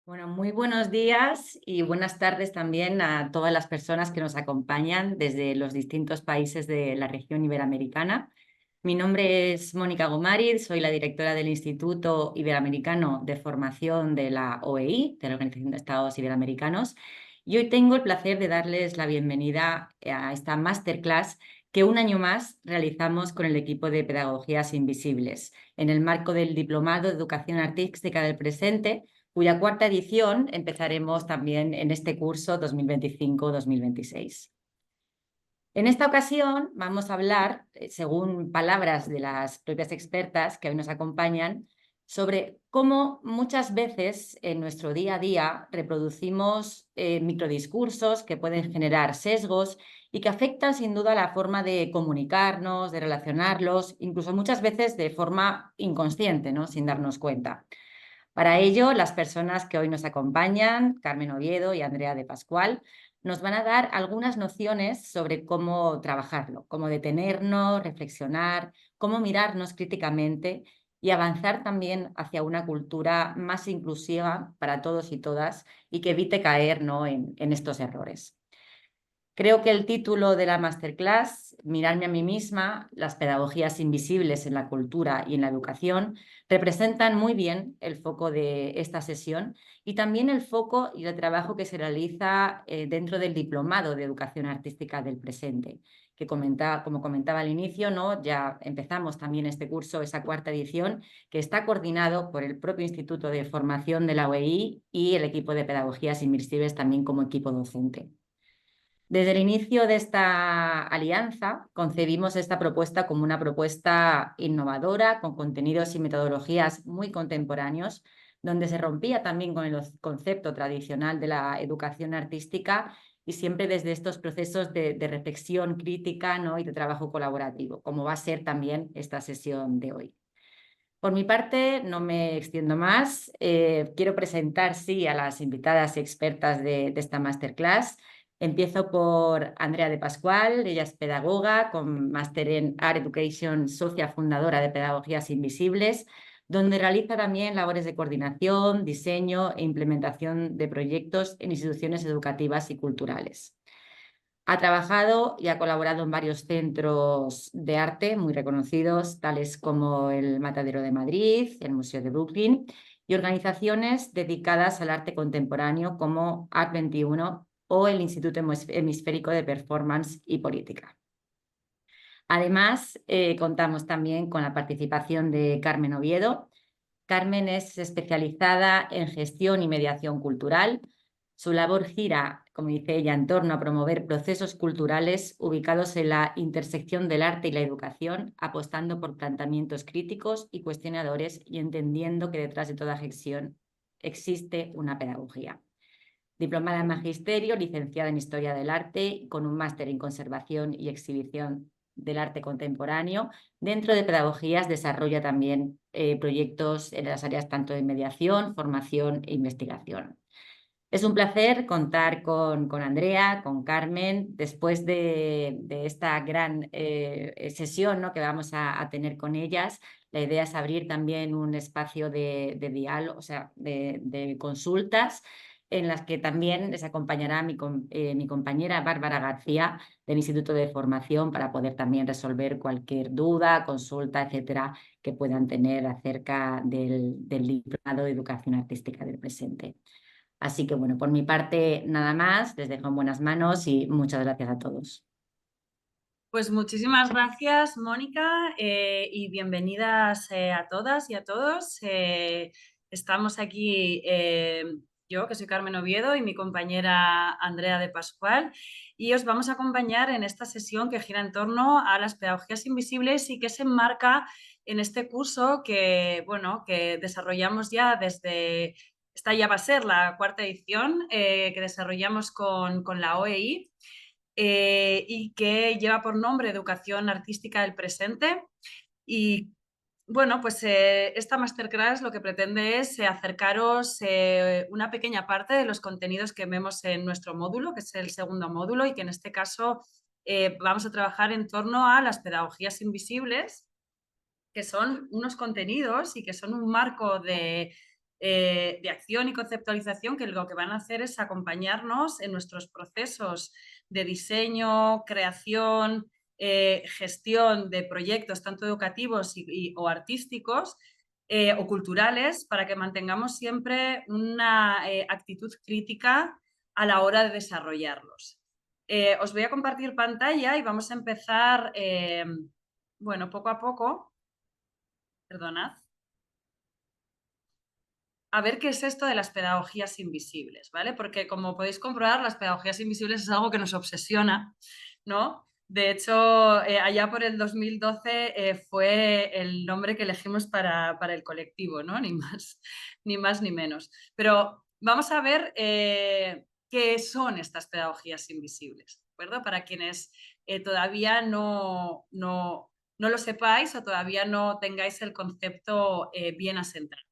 Bueno, muy buenos días y buenas tardes también a todas las personas que nos acompañan desde los distintos países de la región iberoamericana. Mi nombre es Mónica Gomariz, soy la directora del Instituto Iberoamericano de Formación de la OEI, de la Organización de Estados Iberoamericanos, y hoy tengo el placer de darles la bienvenida a esta masterclass que un año más realizamos con el equipo de Pedagogías Invisibles, en el marco del Diplomado de Educación Artística del Presente, cuya cuarta edición empezaremos también en este curso 2025-2026. En esta ocasión vamos a hablar, según palabras de las propias expertas que hoy nos acompañan, sobre cómo muchas veces en nuestro día a día reproducimos microdiscursos que pueden generar sesgos y que afectan sin duda la forma de comunicarnos, de relacionarlos, incluso muchas veces de forma inconsciente, ¿no? Sin darnos cuenta. Para ello, las personas que hoy nos acompañan, Carmen Oviedo y Andrea de Pascual, nos van a dar algunas nociones sobre cómo trabajarlo, cómo detenernos, reflexionar, cómo mirarnos críticamente y avanzar también hacia una cultura más inclusiva para todos y todas y que evite caer, ¿no?, en estos errores. Creo que el título de la masterclass, Mirarme a mí misma, las pedagogías invisibles en la cultura y en la educación, representan muy bien el foco de esta sesión y también el foco y el trabajo que se realiza dentro del Diplomado de Educación Artística del Presente, que como comentaba al inicio, ¿no? Ya empezamos también este curso, esa cuarta edición, que está coordinado por el propio Instituto de Formación de la OEI y el equipo de Pedagogías Invisibles también como equipo docente. Desde el inicio de esta alianza, concebimos esta propuesta como una propuesta innovadora, con contenidos y metodologías muy contemporáneos, donde se rompía también con el concepto tradicional de la educación artística y siempre desde estos procesos de reflexión crítica, ¿no?, y de trabajo colaborativo, como va a ser también esta sesión de hoy. Por mi parte, no me extiendo más. Quiero presentar, sí, a las invitadas y expertas de esta masterclass. Empiezo por Andrea de Pascual. Ella es pedagoga con máster en Art Education, socia fundadora de Pedagogías Invisibles, donde realiza también labores de coordinación, diseño e implementación de proyectos en instituciones educativas y culturales. Ha trabajado y ha colaborado en varios centros de arte muy reconocidos, tales como el Matadero de Madrid, el Museo de Brooklyn, y organizaciones dedicadas al arte contemporáneo como Art21 o el Instituto Hemisférico de Performance y Política. Además, contamos también con la participación de Carmen Oviedo. Carmen es especializada en gestión y mediación cultural. Su labor gira, como dice ella, en torno a promover procesos culturales ubicados en la intersección del arte y la educación, apostando por planteamientos críticos y cuestionadores y entendiendo que detrás de toda gestión existe una pedagogía. Diplomada en Magisterio, licenciada en Historia del Arte, con un máster en Conservación y Exhibición del Arte Contemporáneo. Dentro de Pedagogías desarrolla también proyectos en las áreas tanto de mediación, formación e investigación. Es un placer contar con Andrea, con Carmen, después de esta gran sesión, ¿no?, que vamos a tener con ellas. La idea es abrir también un espacio de diálogo, o sea, de consultas, en las que también les acompañará mi compañera Bárbara García del Instituto de Formación para poder también resolver cualquier duda, consulta, etcétera, que puedan tener acerca del Diplomado de Educación Artística del Presente. Así que, bueno, por mi parte, nada más. Les dejo en buenas manos y muchas gracias a todos. Pues muchísimas gracias, Mónica, y bienvenidas a todas y a todos. Estamos aquí, yo, que soy Carmen Oviedo, y mi compañera Andrea de Pascual, y os vamos a acompañar en esta sesión que gira en torno a las pedagogías invisibles y que se enmarca en este curso que, bueno, que desarrollamos ya desde, esta ya va a ser la cuarta edición, que desarrollamos con la OEI. Y que lleva por nombre Educación Artística del Presente. Y bueno, pues esta masterclass lo que pretende es acercaros una pequeña parte de los contenidos que vemos en nuestro módulo, que es el segundo módulo, y que en este caso vamos a trabajar en torno a las pedagogías invisibles, que son unos contenidos y que son un marco de de acción y conceptualización, que lo que van a hacer es acompañarnos en nuestros procesos de diseño, creación, gestión de proyectos tanto educativos o artísticos o culturales, para que mantengamos siempre una actitud crítica a la hora de desarrollarlos. Os voy a compartir pantalla y vamos a empezar, bueno, poco a poco. Perdonad. A ver qué es esto de las pedagogías invisibles, ¿vale? Porque como podéis comprobar, las pedagogías invisibles es algo que nos obsesiona, ¿no? De hecho, allá por el 2012 fue el nombre que elegimos para el colectivo, ¿no? Ni más ni menos. Pero vamos a ver qué son estas pedagogías invisibles, ¿de acuerdo? Para quienes todavía no lo sepáis o todavía no tengáis el concepto bien asentado.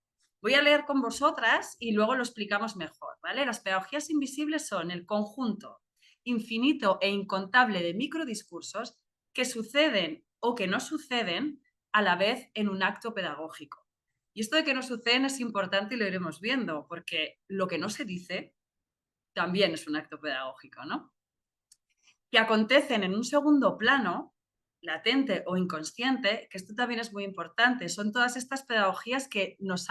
Voy a leer con vosotras y luego lo explicamos mejor, ¿vale? Las pedagogías invisibles son el conjunto infinito e incontable de microdiscursos que suceden o que no suceden a la vez en un acto pedagógico. Y esto de que no suceden es importante y lo iremos viendo, porque lo que no se dice también es un acto pedagógico, ¿no? Que acontecen en un segundo plano, latente o inconsciente, que esto también es muy importante. Son todas estas pedagogías que nos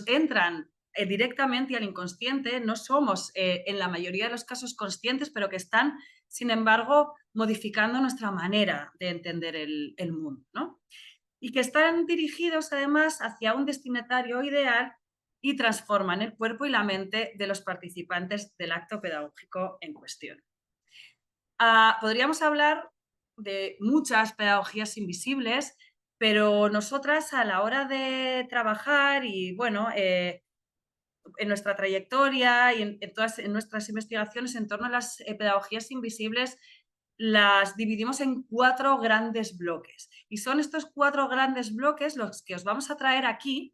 entran directamente al inconsciente, no somos en la mayoría de los casos conscientes, pero que están, sin embargo, modificando nuestra manera de entender el mundo, ¿no? Y que están dirigidos además hacia un destinatario ideal y transforman el cuerpo y la mente de los participantes del acto pedagógico en cuestión. Podríamos hablar de muchas pedagogías invisibles, pero nosotras a la hora de trabajar y, bueno, en nuestra trayectoria y en nuestras investigaciones en torno a las pedagogías invisibles, las dividimos en 4 grandes bloques. Y son estos 4 grandes bloques los que os vamos a traer aquí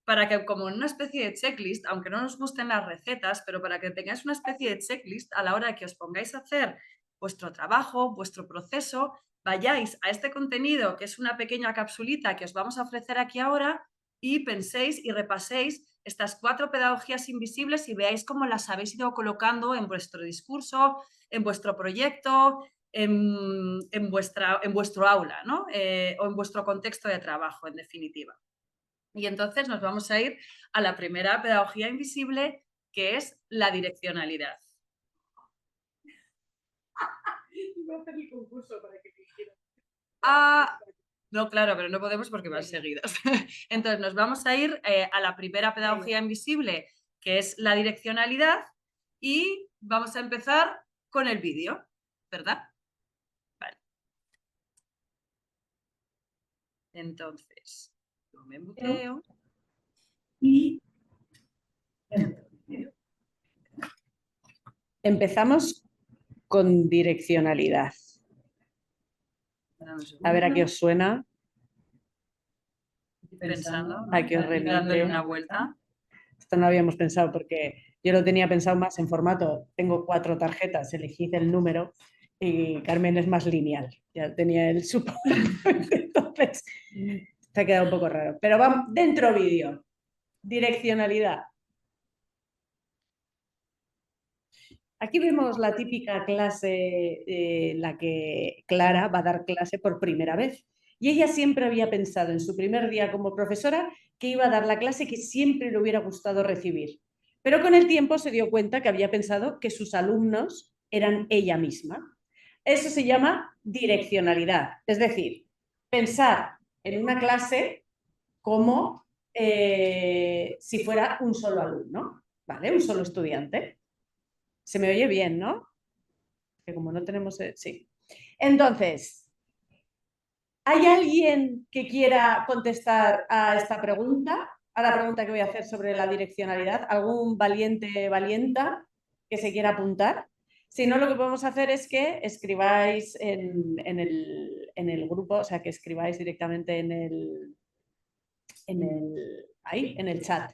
para que, como en una especie de checklist, aunque no nos gusten las recetas, pero para que tengáis una especie de checklist a la hora de que os pongáis a hacer vuestro trabajo, vuestro proceso, vayáis a este contenido, que es una pequeña capsulita que os vamos a ofrecer aquí ahora, y penséis y repaséis estas 4 pedagogías invisibles y veáis cómo las habéis ido colocando en vuestro discurso, en vuestro proyecto, en vuestro aula, ¿no? O en vuestro contexto de trabajo, en definitiva. Y entonces nos vamos a ir a la primera pedagogía invisible, que es la direccionalidad. Voy a hacer el concurso para que no, claro, pero no podemos porque van seguidas. Entonces nos vamos a ir a la primera pedagogía invisible, que es la direccionalidad, y vamos a empezar con el vídeo, ¿verdad? Vale. Entonces, yo me muteo y empezamos con direccionalidad. A ver a qué os suena. Pensando, ¿no? A que os remite. Dándole una vuelta. Esto no habíamos pensado porque yo lo tenía pensado más en formato. Tengo 4 tarjetas, elegid el número y Carmen es más lineal. Ya tenía el support. Entonces, te ha quedado un poco raro. Pero vamos, dentro vídeo. Direccionalidad. Aquí vemos la típica clase en la que Clara va a dar clase por primera vez. Y ella siempre había pensado en su primer día como profesora que iba a dar la clase que siempre le hubiera gustado recibir. Pero con el tiempo se dio cuenta que había pensado que sus alumnos eran ella misma. Eso se llama direccionalidad. Es decir, pensar en una clase como si fuera un solo alumno, ¿vale? Un solo estudiante. Se me oye bien, ¿no? Que como no tenemos... sí. Entonces, ¿hay alguien que quiera contestar a esta pregunta? A la pregunta que voy a hacer sobre la direccionalidad. ¿Algún valiente, valienta que se quiera apuntar? Si no, lo que podemos hacer es que escribáis en el grupo, o sea, que escribáis directamente en el chat.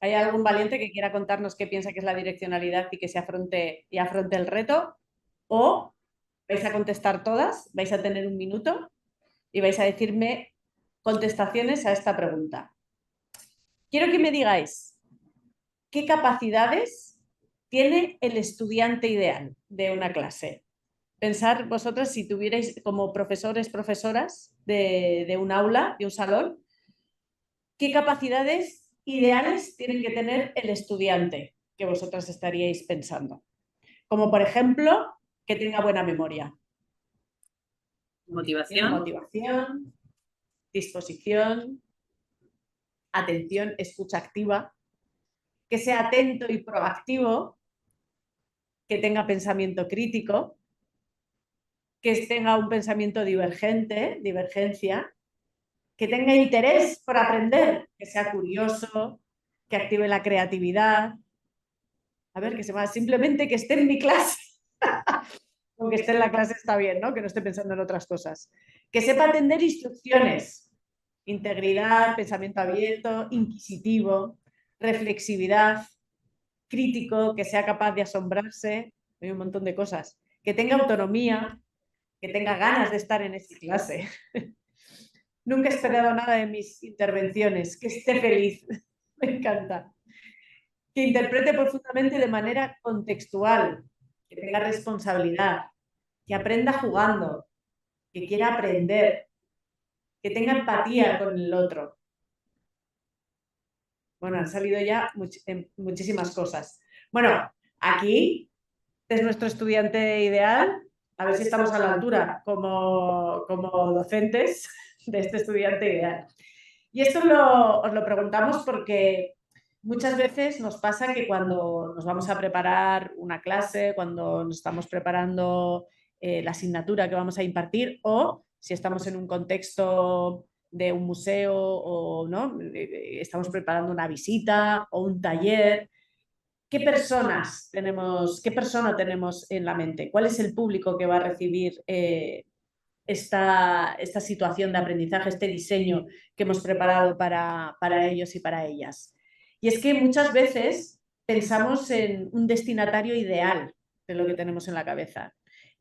¿Hay algún valiente que quiera contarnos qué piensa que es la direccionalidad y que se afronte el reto? ¿O vais a contestar todas? ¿Vais a tener un minuto? Y vais a decirme contestaciones a esta pregunta. quiero que me digáis qué capacidades tiene el estudiante ideal de una clase. Pensar vosotras si tuvierais como profesores, profesoras de un aula, de un salón, qué capacidades ideales tiene que tener el estudiante que vosotras estaríais pensando. Como por ejemplo, que tenga buena memoria. Motivación, disposición, atención, escucha activa, que sea atento y proactivo, que tenga pensamiento crítico, que tenga un pensamiento divergencia, que tenga interés por aprender, que sea curioso, que active la creatividad. A ver, que se va, simplemente que esté en mi clase. Aunque esté en la clase está bien, ¿no? Que no esté pensando en otras cosas. Que sepa atender instrucciones, integridad, pensamiento abierto, inquisitivo, reflexividad, crítico, que sea capaz de asombrarse, hay un montón de cosas. Que tenga autonomía, que tenga ganas de estar en esa clase. Nunca he esperado nada de mis intervenciones, que esté feliz, me encanta. Que interprete profundamente de manera contextual, que tenga responsabilidad, que aprenda jugando, que quiera aprender, que tenga empatía con el otro. Bueno, han salido ya muchísimas cosas. Bueno, aquí es nuestro estudiante ideal, a ver si estamos a la altura como docentes de este estudiante ideal. Y esto os lo preguntamos porque muchas veces nos pasa que cuando nos vamos a preparar una clase, cuando nos estamos preparando la asignatura que vamos a impartir o si estamos en un contexto de un museo o no, estamos preparando una visita o un taller, ¿qué persona tenemos en la mente? ¿Cuál es el público que va a recibir esta situación de aprendizaje, este diseño que hemos preparado para ellos y para ellas? Y es que muchas veces pensamos en un destinatario ideal de lo que tenemos en la cabeza.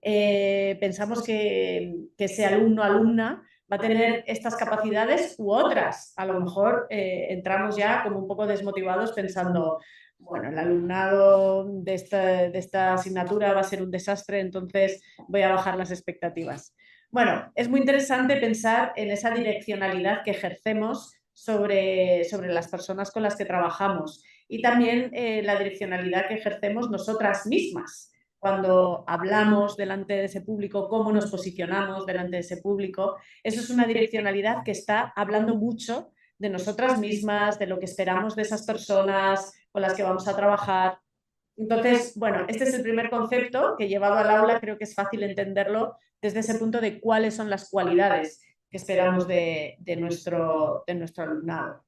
Pensamos que ese alumno o alumna va a tener estas capacidades u otras. A lo mejor entramos ya como un poco desmotivados pensando, bueno, el alumnado de esta asignatura va a ser un desastre, entonces voy a bajar las expectativas. Bueno, es muy interesante pensar en esa direccionalidad que ejercemos sobre las personas con las que trabajamos y también la direccionalidad que ejercemos nosotras mismas cuando hablamos delante de ese público, cómo nos posicionamos delante de ese público. Eso es una direccionalidad que está hablando mucho de nosotras mismas, de lo que esperamos de esas personas con las que vamos a trabajar. Entonces, bueno, este es el primer concepto que llevado al aula creo que es fácil entenderlo desde ese punto de cuáles son las cualidades que esperamos de nuestro alumnado.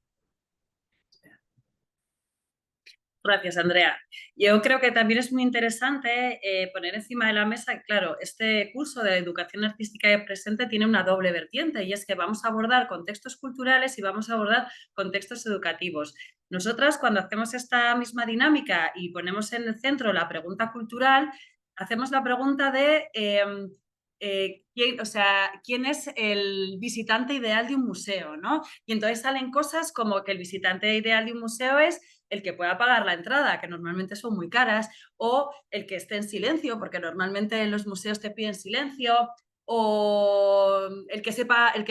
Gracias, Andrea. Yo creo que también es muy interesante poner encima de la mesa que, claro, este curso de Educación Artística y Presente tiene una doble vertiente y es que vamos a abordar contextos culturales y vamos a abordar contextos educativos. Nosotras, cuando hacemos esta misma dinámica y ponemos en el centro la pregunta cultural, hacemos la pregunta de ¿quién es el visitante ideal de un museo, ¿no? Y entonces salen cosas como que el visitante ideal de un museo es el que pueda pagar la entrada, que normalmente son muy caras, o el que esté en silencio, porque normalmente en los museos te piden silencio, o el que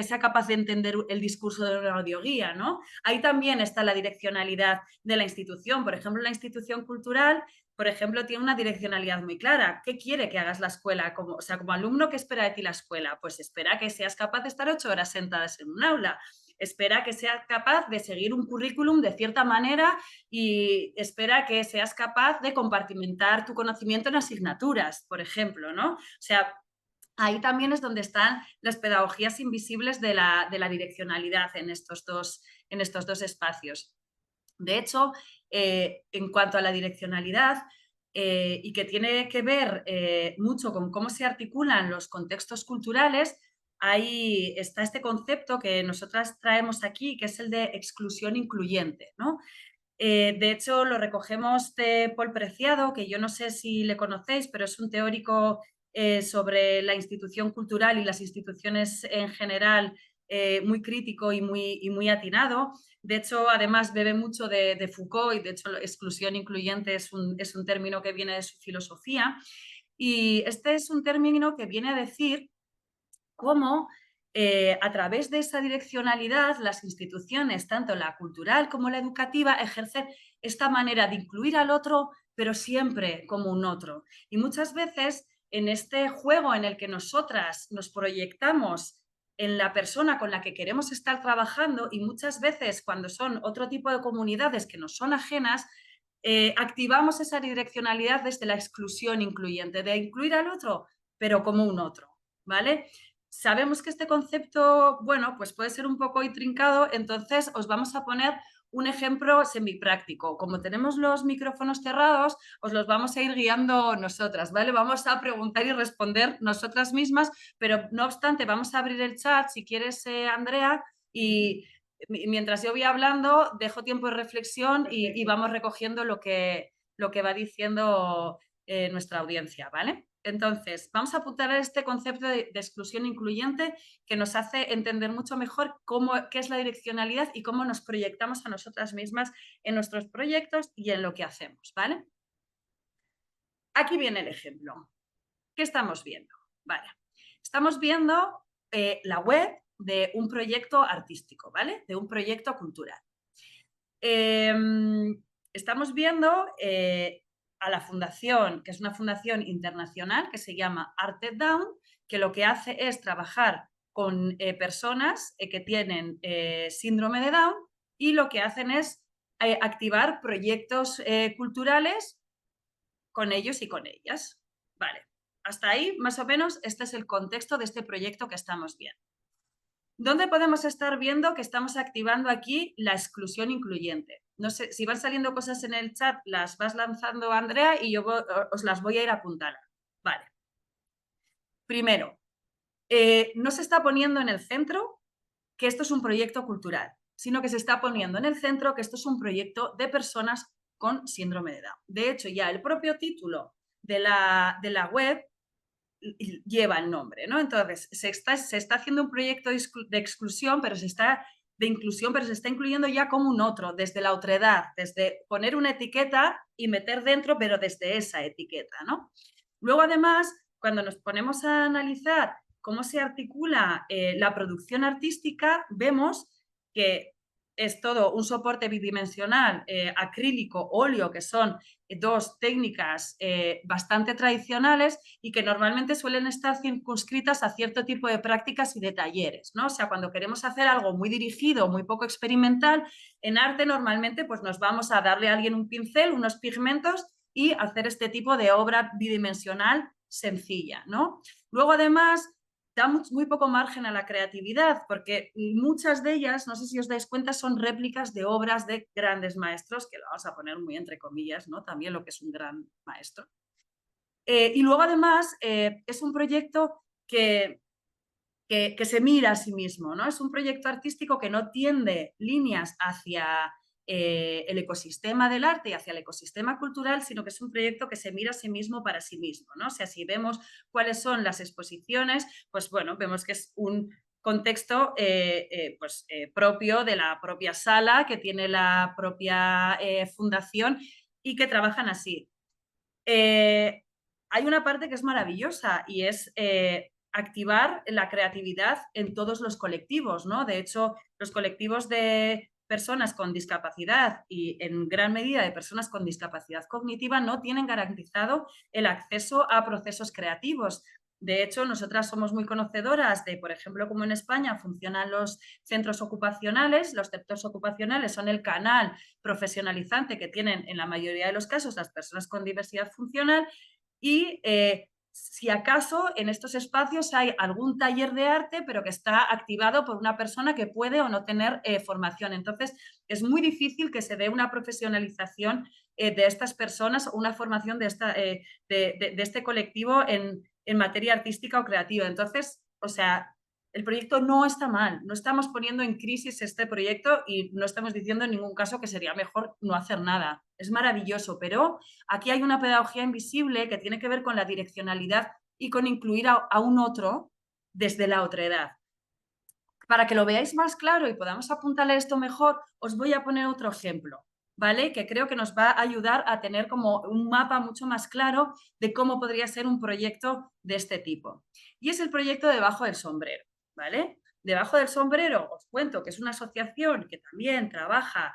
sea capaz de entender el discurso de una audioguía, ¿no? Ahí también está la direccionalidad de la institución. Por ejemplo, la institución cultural, por ejemplo, tiene una direccionalidad muy clara. ¿Qué quiere que hagas la escuela? Como alumno, ¿qué espera de ti la escuela? Pues espera que seas capaz de estar 8 horas sentadas en un aula. Espera que seas capaz de seguir un currículum de cierta manera y espera que seas capaz de compartimentar tu conocimiento en asignaturas, por ejemplo, ¿no? O sea, ahí también es donde están las pedagogías invisibles de la direccionalidad en estos dos espacios. De hecho, en cuanto a la direccionalidad, y que tiene que ver mucho con cómo se articulan los contextos culturales, ahí está este concepto que nosotras traemos aquí, que es el de exclusión incluyente, ¿no? De hecho, lo recogemos de Paul Preciado, que yo no sé si le conocéis, pero es un teórico sobre la institución cultural y las instituciones en general muy crítico y muy atinado. De hecho, además bebe mucho de Foucault, y de hecho exclusión incluyente es un término que viene de su filosofía. Y este es un término que viene a decir cómo a través de esa direccionalidad las instituciones, tanto la cultural como la educativa, ejercen esta manera de incluir al otro, pero siempre como un otro. Y muchas veces en este juego en el que nosotras nos proyectamos en la persona con la que queremos estar trabajando, y muchas veces cuando son otro tipo de comunidades que nos son ajenas, activamos esa direccionalidad desde la exclusión incluyente, de incluir al otro, pero como un otro, ¿vale? Sabemos que este concepto, bueno, pues puede ser un poco intrincado, entonces os vamos a poner un ejemplo semipráctico. Como tenemos los micrófonos cerrados, os los vamos a ir guiando nosotras, ¿vale? Vamos a preguntar y responder nosotras mismas, pero no obstante, vamos a abrir el chat, si quieres, Andrea, y mientras yo voy hablando, dejo tiempo de reflexión y vamos recogiendo lo que va diciendo nuestra audiencia, ¿vale? Entonces, vamos a apuntar a este concepto de exclusión incluyente que nos hace entender mucho mejor qué es la direccionalidad y cómo nos proyectamos a nosotras mismas en nuestros proyectos y en lo que hacemos, ¿vale? Aquí viene el ejemplo. ¿Qué estamos viendo? Vale. Estamos viendo la web de un proyecto artístico, ¿vale? De un proyecto cultural. Estamos viendo a la fundación, que es una fundación internacional que se llama Arte Down, que lo que hace es trabajar con personas que tienen síndrome de Down, y lo que hacen es activar proyectos culturales con ellos y con ellas. Vale, hasta ahí más o menos este es el contexto de este proyecto que estamos viendo. ¿Dónde podemos estar viendo que estamos activando aquí la exclusión incluyente? No sé, si van saliendo cosas en el chat, las vas lanzando, Andrea, y yo os las voy a ir apuntando. Vale. Primero, no se está poniendo en el centro que esto es un proyecto cultural, sino que se está poniendo en el centro que esto es un proyecto de personas con síndrome de Down. De hecho, ya el propio título de la web lleva el nombre, ¿no? Entonces, se está haciendo un proyecto de exclusión, de inclusión, pero se está incluyendo ya como un otro, desde la otredad, desde poner una etiqueta y meter dentro, pero desde esa etiqueta, ¿no? Luego, además, cuando nos ponemos a analizar cómo se articula la producción artística, vemos que es todo un soporte bidimensional, acrílico, óleo, que son dos técnicas bastante tradicionales y que normalmente suelen estar circunscritas a cierto tipo de prácticas y de talleres, ¿no? O sea, cuando queremos hacer algo muy dirigido, muy poco experimental, en arte normalmente pues nos vamos a darle a alguien un pincel, unos pigmentos y hacer este tipo de obra bidimensional sencilla, ¿no? Luego, además, da muy poco margen a la creatividad, porque muchas de ellas, no sé si os dais cuenta, son réplicas de obras de grandes maestros, que lo vamos a poner muy entre comillas, ¿no? También lo que es un gran maestro. Y luego, además, es un proyecto que se mira a sí mismo, ¿no? Es un proyecto artístico que no tiende líneas hacia el ecosistema del arte y hacia el ecosistema cultural, sino que es un proyecto que se mira a sí mismo para sí mismo, ¿no? O sea, si vemos cuáles son las exposiciones, pues bueno, vemos que es un contexto propio de la propia sala, que tiene la propia fundación y que trabajan así. Hay una parte que es maravillosa y es activar la creatividad en todos los colectivos, ¿no? De hecho, los colectivos de personas con discapacidad y en gran medida de personas con discapacidad cognitiva no tienen garantizado el acceso a procesos creativos. De hecho, nosotras somos muy conocedoras de, por ejemplo, cómo en España funcionan los centros ocupacionales. Los centros ocupacionales son el canal profesionalizante que tienen en la mayoría de los casos las personas con diversidad funcional y si acaso en estos espacios hay algún taller de arte, pero que está activado por una persona que puede o no tener formación. Entonces, es muy difícil que se dé una profesionalización de estas personas o una formación de este colectivo en materia artística o creativa. Entonces, o sea, el proyecto no está mal, no estamos poniendo en crisis este proyecto y no estamos diciendo en ningún caso que sería mejor no hacer nada. Es maravilloso, pero aquí hay una pedagogía invisible que tiene que ver con la direccionalidad y con incluir a un otro desde la otredad. Para que lo veáis más claro y podamos apuntarle esto mejor, os voy a poner otro ejemplo, ¿vale? Que creo que nos va a ayudar a tener como un mapa mucho más claro de cómo podría ser un proyecto de este tipo. Y es el proyecto Debajo del Sombrero, ¿vale? Debajo del Sombrero, os cuento que es una asociación que también trabaja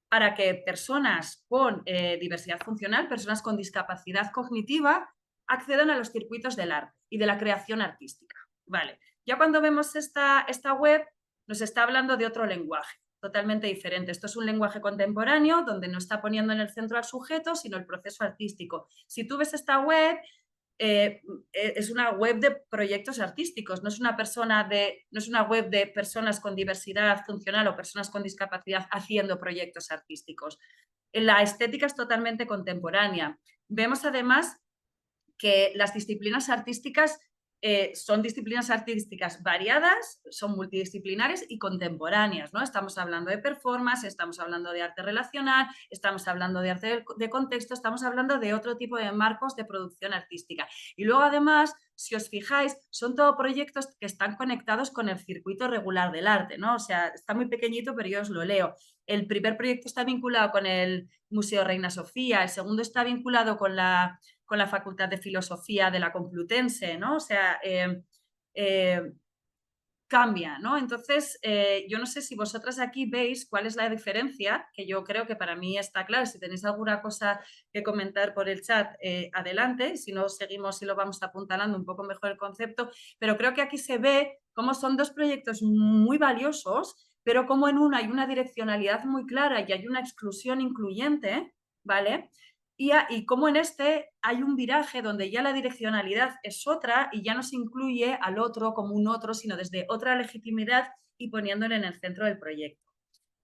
para que personas con diversidad funcional, personas con discapacidad cognitiva, accedan a los circuitos del arte y de la creación artística. Vale. Ya cuando vemos esta web, nos está hablando de otro lenguaje, totalmente diferente. Esto es un lenguaje contemporáneo donde no está poniendo en el centro al sujeto, sino el proceso artístico. Si tú ves esta web, es una web de proyectos artísticos, no es una web de personas con diversidad funcional o personas con discapacidad haciendo proyectos artísticos. La estética es totalmente contemporánea. Vemos además que las disciplinas artísticas son disciplinas artísticas variadas, son multidisciplinares y contemporáneas, ¿no? Estamos hablando de performance, estamos hablando de arte relacional, estamos hablando de arte de contexto, estamos hablando de otro tipo de marcos de producción artística. Y luego, además, si os fijáis, son todos proyectos que están conectados con el circuito regular del arte, ¿no? O sea, está muy pequeñito, pero yo os lo leo. El primer proyecto está vinculado con el Museo Reina Sofía, el segundo está vinculado con la Facultad de Filosofía de la Complutense, ¿no? O sea, cambia, ¿no? Entonces, yo no sé si vosotras aquí veis cuál es la diferencia, que yo creo que para mí está claro. Si tenéis alguna cosa que comentar por el chat, adelante. Si no, seguimos y lo vamos apuntalando un poco mejor el concepto. Pero creo que aquí se ve cómo son dos proyectos muy valiosos, pero como en uno hay una direccionalidad muy clara y hay una exclusión incluyente, ¿vale? Y como en este hay un viraje donde ya la direccionalidad es otra y ya no se incluye al otro como un otro, sino desde otra legitimidad y poniéndole en el centro del proyecto.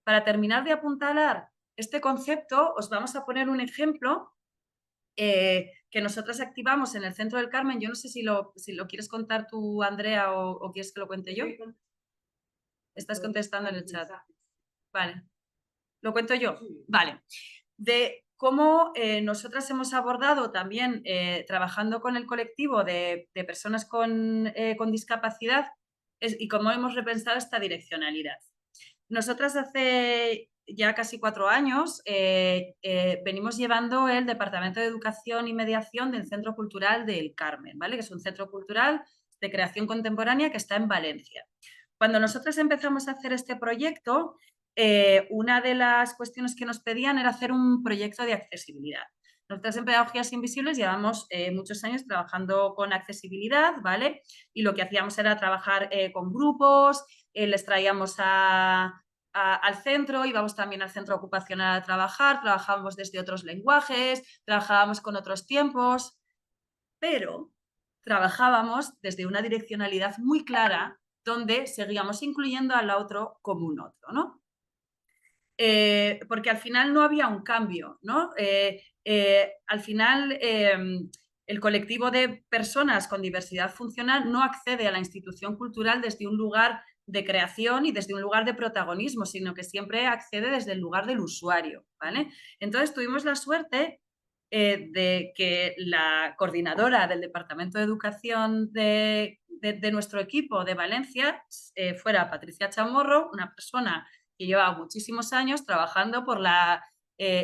Para terminar de apuntalar este concepto, os vamos a poner un ejemplo que nosotras activamos en el Centro del Carmen. Yo no sé si lo quieres contar tú, Andrea, o quieres que lo cuente yo. Estás contestando en el chat. Vale. ¿Lo cuento yo? Vale. De cómo nosotras hemos abordado también, trabajando con el colectivo de personas con discapacidad, y cómo hemos repensado esta direccionalidad. Nosotras hace ya casi 4 años venimos llevando el Departamento de Educación y Mediación del Centro Cultural del Carmen, ¿vale? Que es un centro cultural de creación contemporánea que está en Valencia. Cuando nosotros empezamos a hacer este proyecto, una de las cuestiones que nos pedían era hacer un proyecto de accesibilidad. Nosotros en Pedagogías Invisibles llevamos muchos años trabajando con accesibilidad, ¿vale? Y lo que hacíamos era trabajar con grupos, les traíamos al centro, íbamos también al centro ocupacional a trabajar, trabajábamos desde otros lenguajes, trabajábamos con otros tiempos, pero trabajábamos desde una direccionalidad muy clara donde seguíamos incluyendo al otro como un otro, ¿no? Porque al final no había un cambio, ¿no? Al final el colectivo de personas con diversidad funcional no accede a la institución cultural desde un lugar de creación y desde un lugar de protagonismo, sino que siempre accede desde el lugar del usuario, ¿vale? Entonces tuvimos la suerte de que la coordinadora del Departamento de Educación de nuestro equipo de Valencia fuera Patricia Chamorro, una persona que lleva muchísimos años trabajando por la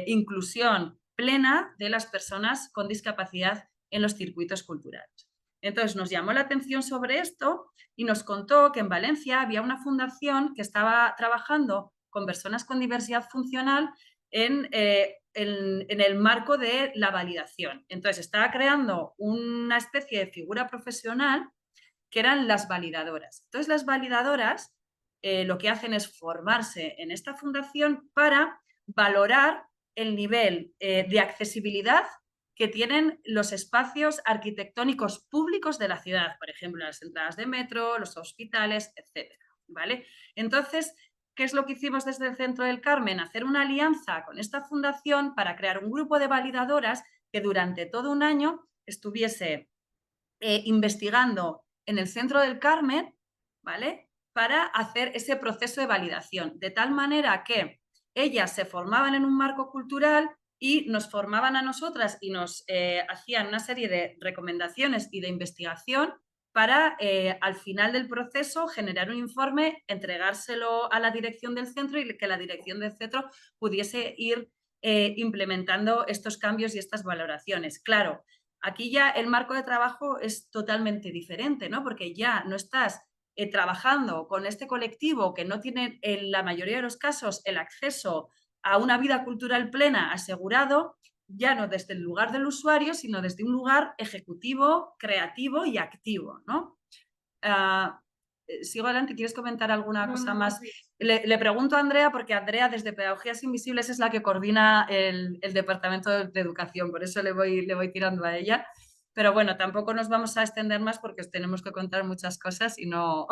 inclusión plena de las personas con discapacidad en los circuitos culturales. Entonces nos llamó la atención sobre esto y nos contó que en Valencia había una fundación que estaba trabajando con personas con diversidad funcional en el marco de la validación. Entonces estaba creando una especie de figura profesional que eran las validadoras. Entonces las validadoras lo que hacen es formarse en esta fundación para valorar el nivel de accesibilidad que tienen los espacios arquitectónicos públicos de la ciudad, por ejemplo, las entradas de metro, los hospitales, etc. ¿Vale? Entonces, ¿qué es lo que hicimos desde el Centro del Carmen? Hacer una alianza con esta fundación para crear un grupo de validadoras que durante todo un año estuviese investigando en el Centro del Carmen, ¿vale? Para hacer ese proceso de validación, de tal manera que ellas se formaban en un marco cultural y nos formaban a nosotras y nos hacían una serie de recomendaciones y de investigación para al final del proceso generar un informe, entregárselo a la dirección del centro y que la dirección del centro pudiese ir implementando estos cambios y estas valoraciones. Claro, aquí ya el marco de trabajo es totalmente diferente, ¿no? Porque ya no estás trabajando con este colectivo que no tiene en la mayoría de los casos el acceso a una vida cultural plena asegurado, ya no desde el lugar del usuario, sino desde un lugar ejecutivo, creativo y activo, ¿no? Sigo adelante, ¿quieres comentar alguna cosa más? Le pregunto a Andrea, porque Andrea desde Pedagogías Invisibles es la que coordina el departamento de educación, por eso le voy tirando a ella. Pero bueno, tampoco nos vamos a extender más porque os tenemos que contar muchas cosas y no,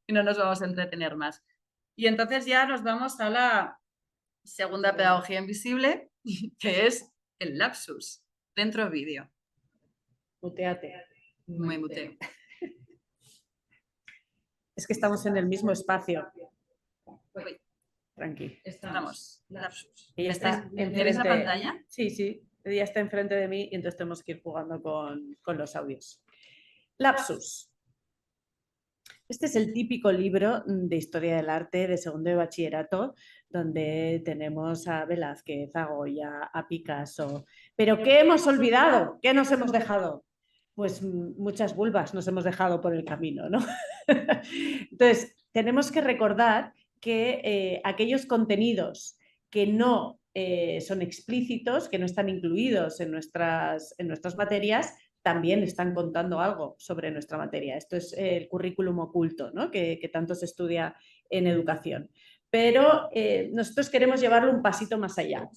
y no nos vamos a entretener más. Y entonces ya nos vamos a la segunda pedagogía invisible, que es el lapsus, dentro vídeo. Muteate. Me muteo. Es que estamos en el mismo espacio. Uy, Tranqui. estamos. Lapsus. Ella está ¿Veis la pantalla? Sí, sí. Ella está enfrente de mí y entonces tenemos que ir jugando con los audios. Lapsus. Este es el típico libro de historia del arte de segundo de bachillerato, donde tenemos a Velázquez, a Goya, a Picasso. ¿Pero qué hemos olvidado? ¿Qué nos hemos dejado? Pues muchas vulvas nos hemos dejado por el camino, ¿no? Entonces, tenemos que recordar que aquellos contenidos que no son explícitos, que no están incluidos en nuestras materias, también están contando algo sobre nuestra materia. Esto es el currículum oculto, ¿no? que tanto se estudia en educación. Pero nosotros queremos llevarlo un pasito más allá.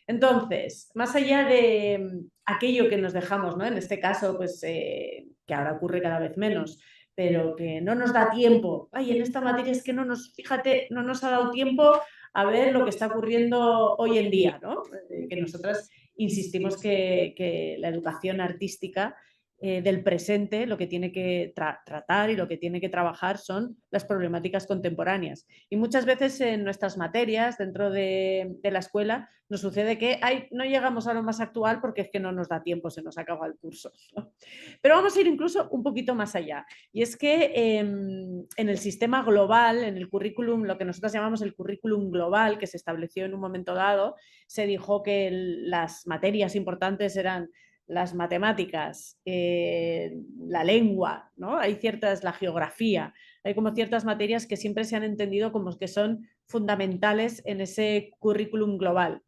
Entonces, más allá de aquello que nos dejamos, ¿no? En este caso, pues que ahora ocurre cada vez menos, pero que no nos da tiempo. Ay, en esta materia es que fíjate, no nos ha dado tiempo a ver lo que está ocurriendo hoy en día, ¿no? Que nosotras insistimos que la educación artística del presente lo que tiene que tratar y lo que tiene que trabajar son las problemáticas contemporáneas. Y muchas veces en nuestras materias, dentro de la escuela, nos sucede que no llegamos a lo más actual porque es que no nos da tiempo, se nos acaba el curso, ¿no? Pero vamos a ir incluso un poquito más allá. Y es que en el sistema global, en el currículum, lo que nosotros llamamos el currículum global, que se estableció en un momento dado, se dijo que las materias importantes eran las matemáticas, la lengua, ¿no? La geografía, hay como ciertas materias que siempre se han entendido como que son fundamentales en ese currículum global.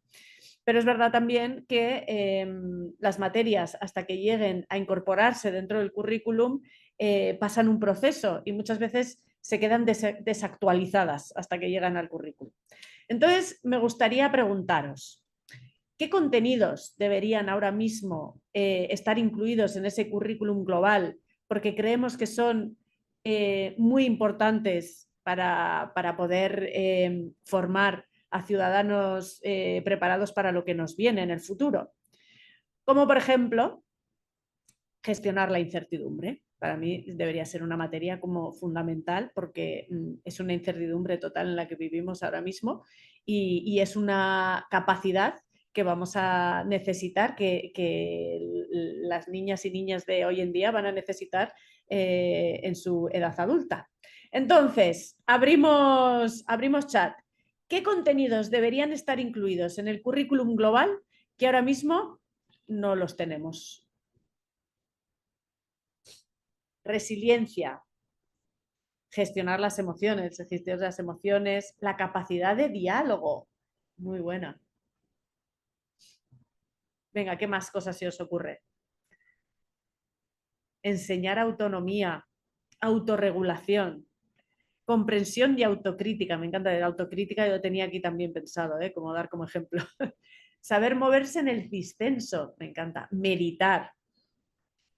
Pero es verdad también que las materias, hasta que lleguen a incorporarse dentro del currículum, pasan un proceso y muchas veces se quedan desactualizadas hasta que llegan al currículum. Entonces, me gustaría preguntaros, ¿qué contenidos deberían ahora mismo estar incluidos en ese currículum global? Porque creemos que son muy importantes para poder formar a ciudadanos preparados para lo que nos viene en el futuro. Como por ejemplo, gestionar la incertidumbre. Para mí debería ser una materia como fundamental porque es una incertidumbre total en la que vivimos ahora mismo y es una capacidad que vamos a necesitar, que las niñas y niñas de hoy en día van a necesitar en su edad adulta. Entonces, abrimos chat. ¿Qué contenidos deberían estar incluidos en el currículum global que ahora mismo no los tenemos? Resiliencia, gestionar las emociones, la capacidad de diálogo, muy buena. Venga, ¿qué más cosas se os ocurre? Enseñar autonomía, autorregulación, comprensión y autocrítica. Me encanta la autocrítica, yo lo tenía aquí también pensado, como dar como ejemplo. Saber moverse en el discenso, me encanta. Meditar,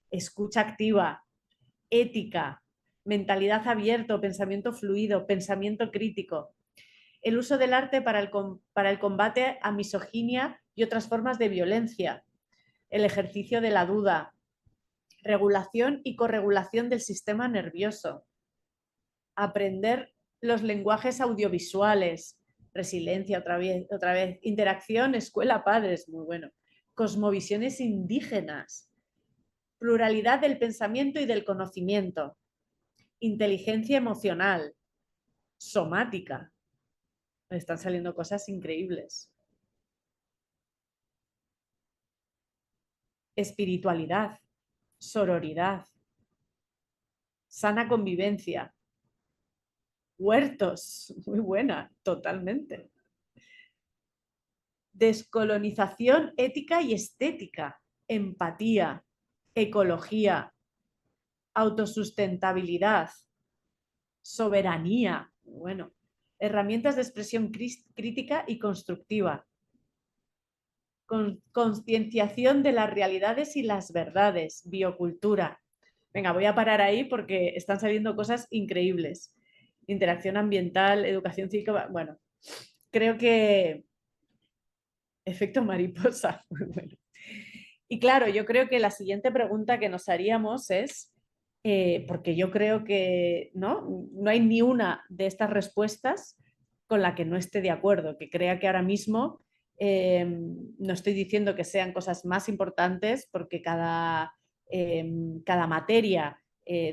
escucha activa, ética, mentalidad abierta, pensamiento fluido, pensamiento crítico. El uso del arte para el combate a misoginia y otras formas de violencia. El ejercicio de la duda. Regulación y corregulación del sistema nervioso. Aprender los lenguajes audiovisuales. Resiliencia, otra vez. Interacción, escuela, padres, muy bueno. Cosmovisiones indígenas. pluralidad del pensamiento y del conocimiento, inteligencia emocional, somática. Están saliendo cosas increíbles. Espiritualidad, sororidad, sana convivencia, huertos, muy buena, totalmente. Descolonización ética y estética, empatía, ecología, autosustentabilidad, soberanía, bueno, herramientas de expresión crítica y constructiva, concienciación de las realidades y las verdades, biocultura. Venga, voy a parar ahí porque están saliendo cosas increíbles. Interacción ambiental, educación cívica, bueno, creo que efecto mariposa, muy bueno. Y claro, yo creo que la siguiente pregunta que nos haríamos es, porque yo creo que no hay ni una de estas respuestas con la que no esté de acuerdo, que crea que ahora mismo no estoy diciendo que sean cosas más importantes porque cada materia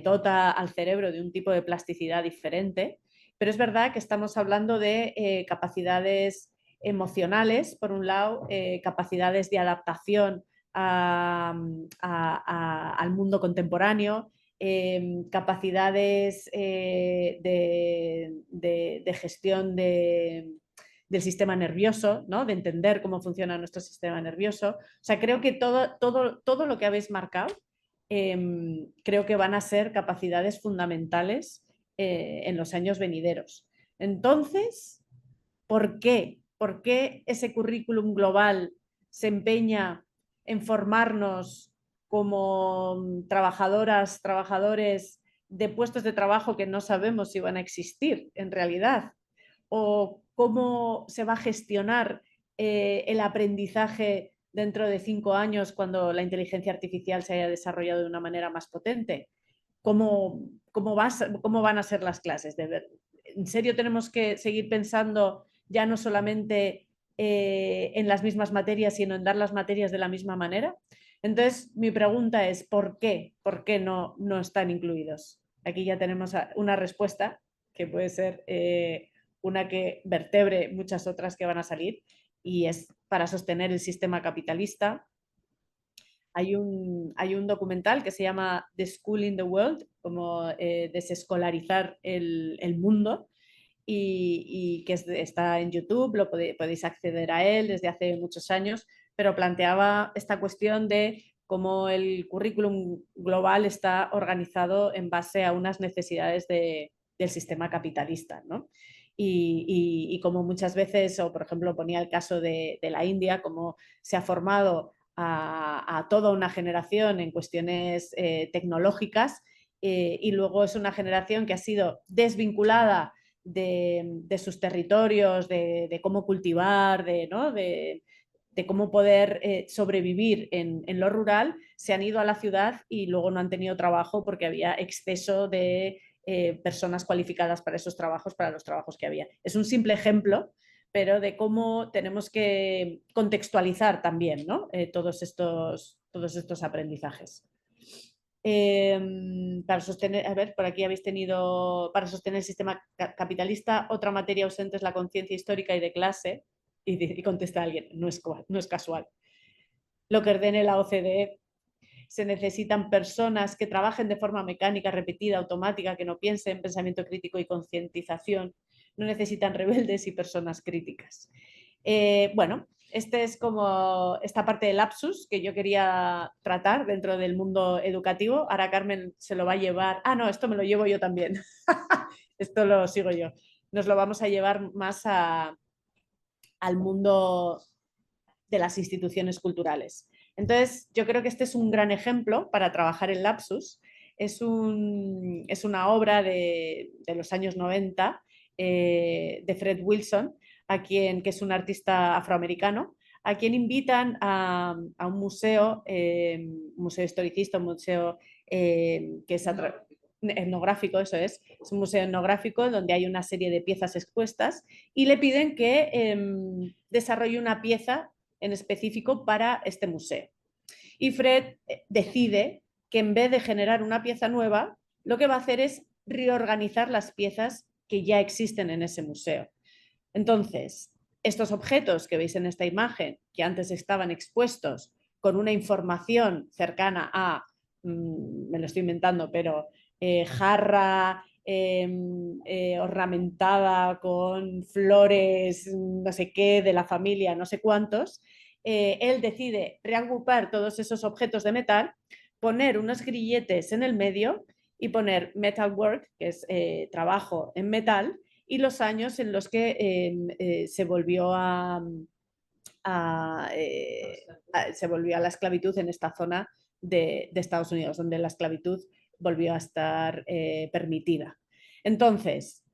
dota al cerebro de un tipo de plasticidad diferente, pero es verdad que estamos hablando de capacidades emocionales, por un lado, capacidades de adaptación al mundo contemporáneo, capacidades de gestión del sistema nervioso, ¿no? De entender cómo funciona nuestro sistema nervioso. O sea, creo que todo lo que habéis marcado creo que van a ser capacidades fundamentales en los años venideros. Entonces, ¿por qué? ¿Por qué ese currículum global se empeña en formarnos como trabajadoras, trabajadores de puestos de trabajo que no sabemos si van a existir en realidad? ¿O cómo se va a gestionar el aprendizaje dentro de 5 años cuando la inteligencia artificial se haya desarrollado de una manera más potente? ¿Cómo van a ser las clases? ¿En serio tenemos que seguir pensando ya no solamente en las mismas materias, sino en dar las materias de la misma manera? Entonces, mi pregunta es, ¿por qué? ¿Por qué no están incluidos? Aquí ya tenemos una respuesta que puede ser una que vertebre muchas otras que van a salir, y es para sostener el sistema capitalista. Hay un documental que se llama The School in the World, como desescolarizar el mundo, y que está en YouTube, podéis acceder a él desde hace muchos años, pero planteaba esta cuestión de cómo el currículum global está organizado en base a unas necesidades del sistema capitalista, ¿no? Y como muchas veces, o por ejemplo ponía el caso de la India, cómo se ha formado a toda una generación en cuestiones tecnológicas, y luego es una generación que ha sido desvinculada de sus territorios, de cómo cultivar, de cómo poder sobrevivir en lo rural, se han ido a la ciudad y luego no han tenido trabajo porque había exceso de personas cualificadas para esos trabajos, para los trabajos que había. Es un simple ejemplo, pero de cómo tenemos que contextualizar también, ¿no? todos estos aprendizajes. Para sostener, a ver, por aquí habéis tenido, para sostener el sistema capitalista, otra materia ausente es la conciencia histórica y de clase, y contesta alguien, no es casual. Lo que ordene la OCDE: se necesitan personas que trabajen de forma mecánica, repetida, automática, que no piensen, pensamiento crítico y concientización. No necesitan rebeldes y personas críticas. Bueno, es como esta parte del lapsus que yo quería tratar dentro del mundo educativo. Ahora Carmen se lo va a llevar. Ah, no, esto me lo llevo yo también. Esto lo sigo yo. Nos lo vamos a llevar más al mundo de las instituciones culturales. Entonces, yo creo que este es un gran ejemplo para trabajar el lapsus. Es una obra de los años 90 de Fred Wilson, que es un artista afroamericano, a quien invitan a un museo, museo historicista, un museo que es etnográfico, eso es un museo etnográfico donde hay una serie de piezas expuestas, y le piden que desarrolle una pieza en específico para este museo. Y Fred decide que en vez de generar una pieza nueva, lo que va a hacer es reorganizar las piezas que ya existen en ese museo. Entonces, estos objetos que veis en esta imagen, que antes estaban expuestos con una información cercana a, me lo estoy inventando, pero jarra ornamentada con flores, no sé qué, de la familia, no sé cuántos, él decide reagrupar todos esos objetos de metal, poner unos grilletes en el medio y poner metalwork, que es trabajo en metal, y los años en los que se volvió se volvió a la esclavitud en esta zona de Estados Unidos, donde la esclavitud volvió a estar permitida. Entonces,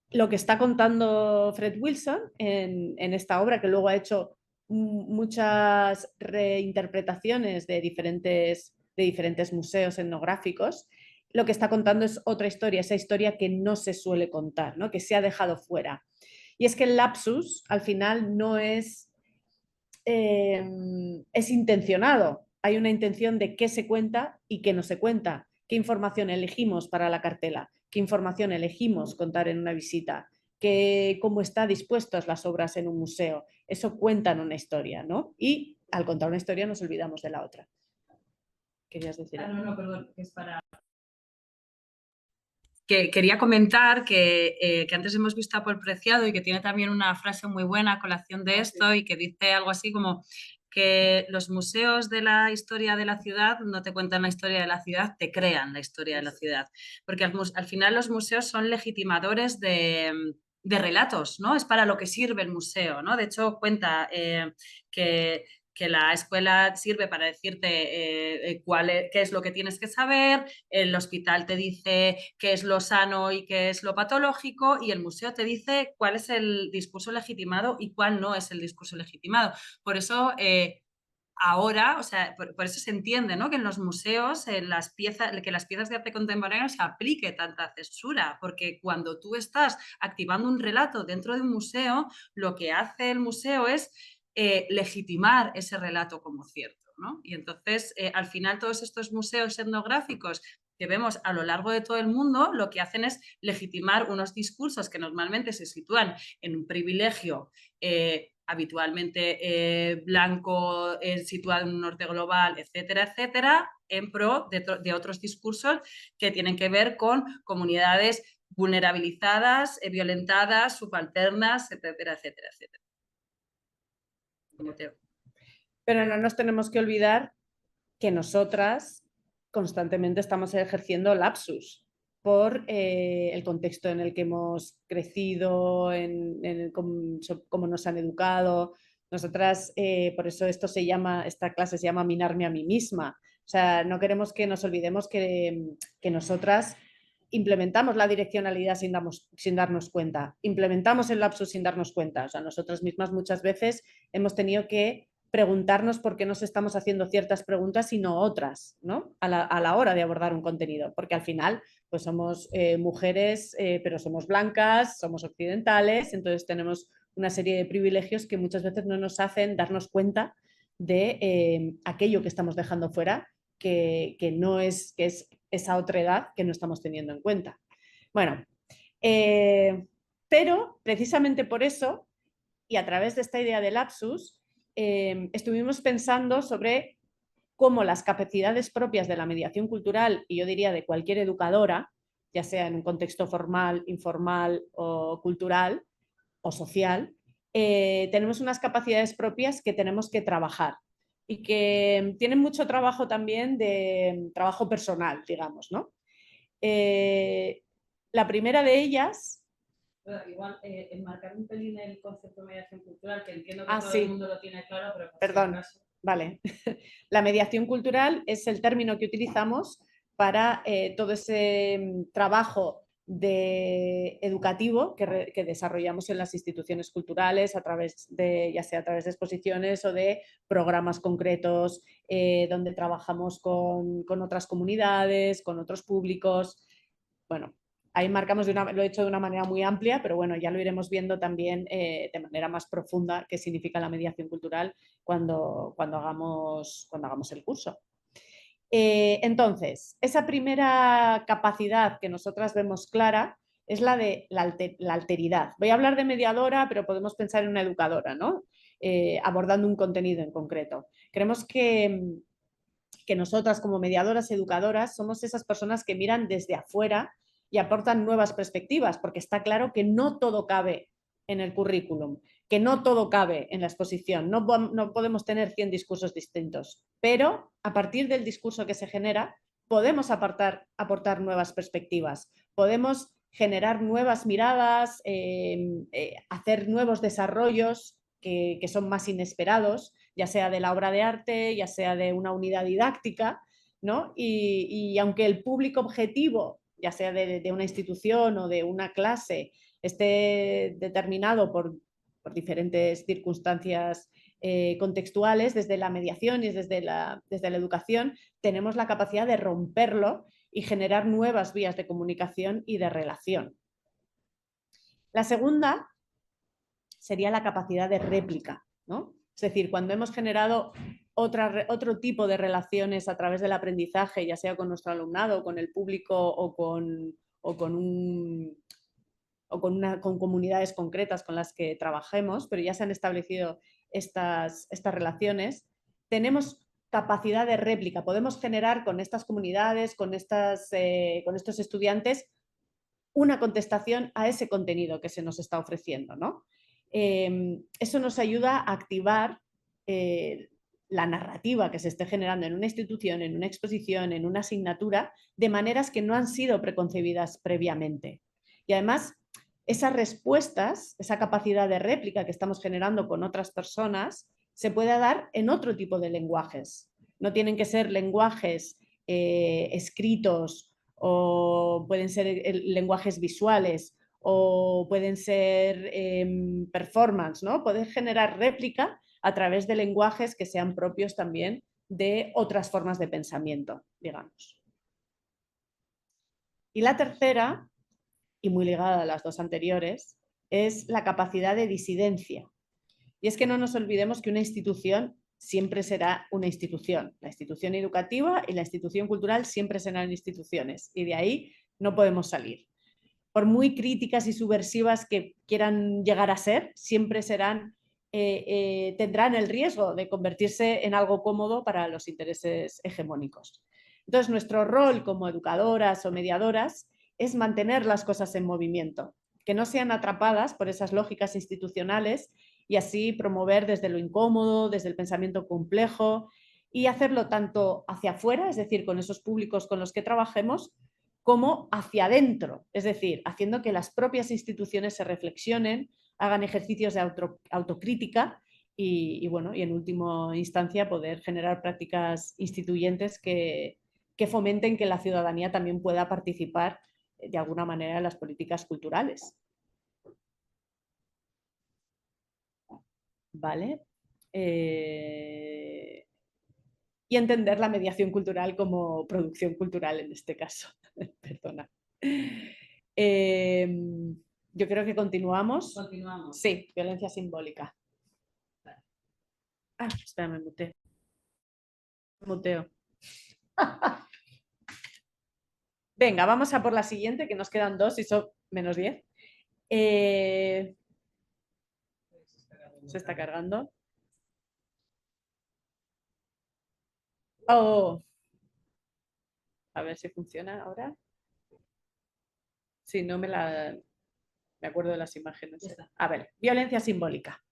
lo que está contando Fred Wilson en esta obra, que luego ha hecho muchas reinterpretaciones de diferentes museos etnográficos, lo que está contando es otra historia, esa historia que no se suele contar, ¿no? Que se ha dejado fuera. Y es que el lapsus al final no es intencionado. Hay una intención de qué se cuenta y qué no se cuenta, qué información elegimos para la cartela, qué información elegimos contar en una visita, cómo están dispuestas las obras en un museo. Eso cuentan una historia, ¿no? Y al contar una historia nos olvidamos de la otra. ¿Querías decir algo? No, perdón, es para... Que quería comentar que antes hemos visto a Paul Preciado y que tiene también una frase muy buena a colación de esto y que dice algo así como que los museos de la historia de la ciudad no te cuentan la historia de la ciudad, te crean la historia de la ciudad. Porque al final los museos son legitimadores de relatos, ¿no? Es para lo que sirve el museo, ¿no? De hecho, cuenta que la escuela sirve para decirte qué es lo que tienes que saber, el hospital te dice qué es lo sano y qué es lo patológico, y el museo te dice cuál es el discurso legitimado y cuál no es el discurso legitimado. Por eso ahora, o sea, por eso se entiende, ¿no? Que en los museos, que las piezas de arte contemporáneo se aplique tanta censura, porque cuando tú estás activando un relato dentro de un museo, lo que hace el museo es legitimar ese relato como cierto, ¿no? Y entonces, al final, todos estos museos etnográficos que vemos a lo largo de todo el mundo, lo que hacen es legitimar unos discursos que normalmente se sitúan en un privilegio habitualmente blanco, situado en un norte global, etcétera, etcétera, en pro de otros discursos que tienen que ver con comunidades vulnerabilizadas, violentadas, subalternas, etcétera, etcétera, etcétera. Pero no nos tenemos que olvidar que nosotras constantemente estamos ejerciendo lapsus por el contexto en el que hemos crecido, cómo nos han educado. Nosotras, por eso esta clase se llama Minarme a mí misma. O sea, no queremos que nos olvidemos que nosotras implementamos la direccionalidad sin darnos cuenta, implementamos el lapsus sin darnos cuenta. O sea, nosotras mismas muchas veces hemos tenido que preguntarnos por qué nos estamos haciendo ciertas preguntas y no otras, ¿no? A la hora de abordar un contenido, porque al final pues somos mujeres, pero somos blancas, somos occidentales, entonces tenemos una serie de privilegios que muchas veces no nos hacen darnos cuenta de aquello que estamos dejando fuera, que es esa otra edad que no estamos teniendo en cuenta. Bueno, pero precisamente por eso, y a través de esta idea de lapsus, estuvimos pensando sobre cómo las capacidades propias de la mediación cultural, y yo diría de cualquier educadora, ya sea en un contexto formal, informal o cultural o social, tenemos unas capacidades propias que tenemos que trabajar y que tienen mucho trabajo también de trabajo personal, digamos, ¿no? La primera de ellas... Igual, enmarcar un pelín el concepto de mediación cultural, que entiendo que todo el mundo lo tiene claro, pero por Perdón, si acaso... vale. La mediación cultural es el término que utilizamos para todo ese trabajo educativo que desarrollamos en las instituciones culturales, ya sea a través de exposiciones o de programas concretos donde trabajamos con otras comunidades, con otros públicos. Bueno, ahí marcamos, lo he hecho de una manera muy amplia, pero bueno, ya lo iremos viendo también de manera más profunda qué significa la mediación cultural cuando hagamos el curso. Entonces, esa primera capacidad que nosotras vemos clara es la de la alteridad. Voy a hablar de mediadora, pero podemos pensar en una educadora, ¿no? Abordando un contenido en concreto. Creemos que nosotras como mediadoras educadoras somos esas personas que miran desde afuera y aportan nuevas perspectivas, porque está claro que no todo cabe en el currículum, que no todo cabe en la exposición, no podemos tener 100 discursos distintos, pero a partir del discurso que se genera podemos aportar nuevas perspectivas, podemos generar nuevas miradas, hacer nuevos desarrollos que son más inesperados, ya sea de la obra de arte, ya sea de una unidad didáctica, ¿no? Y aunque el público objetivo, ya sea de una institución o de una clase, esté determinado por diferentes circunstancias contextuales, desde la mediación y desde la educación, tenemos la capacidad de romperlo y generar nuevas vías de comunicación y de relación. La segunda sería la capacidad de réplica, ¿no? Es decir, cuando hemos generado otro tipo de relaciones a través del aprendizaje, ya sea con nuestro alumnado, con el público o con comunidades concretas con las que trabajemos, pero ya se han establecido estas relaciones, tenemos capacidad de réplica, podemos generar con estas comunidades, con estos estudiantes, una contestación a ese contenido que se nos está ofreciendo, ¿no? Eso nos ayuda a activar la narrativa que se esté generando en una institución, en una exposición, en una asignatura, de maneras que no han sido preconcebidas previamente. Y además, esas respuestas, esa capacidad de réplica que estamos generando con otras personas, se puede dar en otro tipo de lenguajes. No tienen que ser lenguajes escritos, o pueden ser lenguajes visuales, o pueden ser performance, ¿no? Poder generar réplica a través de lenguajes que sean propios también de otras formas de pensamiento, digamos. Y la tercera, y muy ligada a las dos anteriores, es la capacidad de disidencia. Y es que no nos olvidemos que una institución siempre será una institución. La institución educativa y la institución cultural siempre serán instituciones, y de ahí no podemos salir. Por muy críticas y subversivas que quieran llegar a ser, siempre tendrán el riesgo de convertirse en algo cómodo para los intereses hegemónicos. Entonces, nuestro rol como educadoras o mediadoras es mantener las cosas en movimiento, que no sean atrapadas por esas lógicas institucionales, y así promover desde lo incómodo, desde el pensamiento complejo, y hacerlo tanto hacia afuera, es decir, con esos públicos con los que trabajemos, como hacia adentro, es decir, haciendo que las propias instituciones se reflexionen, hagan ejercicios de autocrítica y en última instancia poder generar prácticas instituyentes que fomenten que la ciudadanía también pueda participar de alguna manera en las políticas culturales. ¿Vale? Y entender la mediación cultural como producción cultural en este caso. Perdona. Yo creo que continuamos. Continuamos. Sí, violencia simbólica. Ah, espera, me muteo. Venga, vamos a por la siguiente, que nos quedan 2 y son -10. Se está cargando. Oh. A ver si funciona ahora. Si no me acuerdo de las imágenes. A ver, violencia simbólica.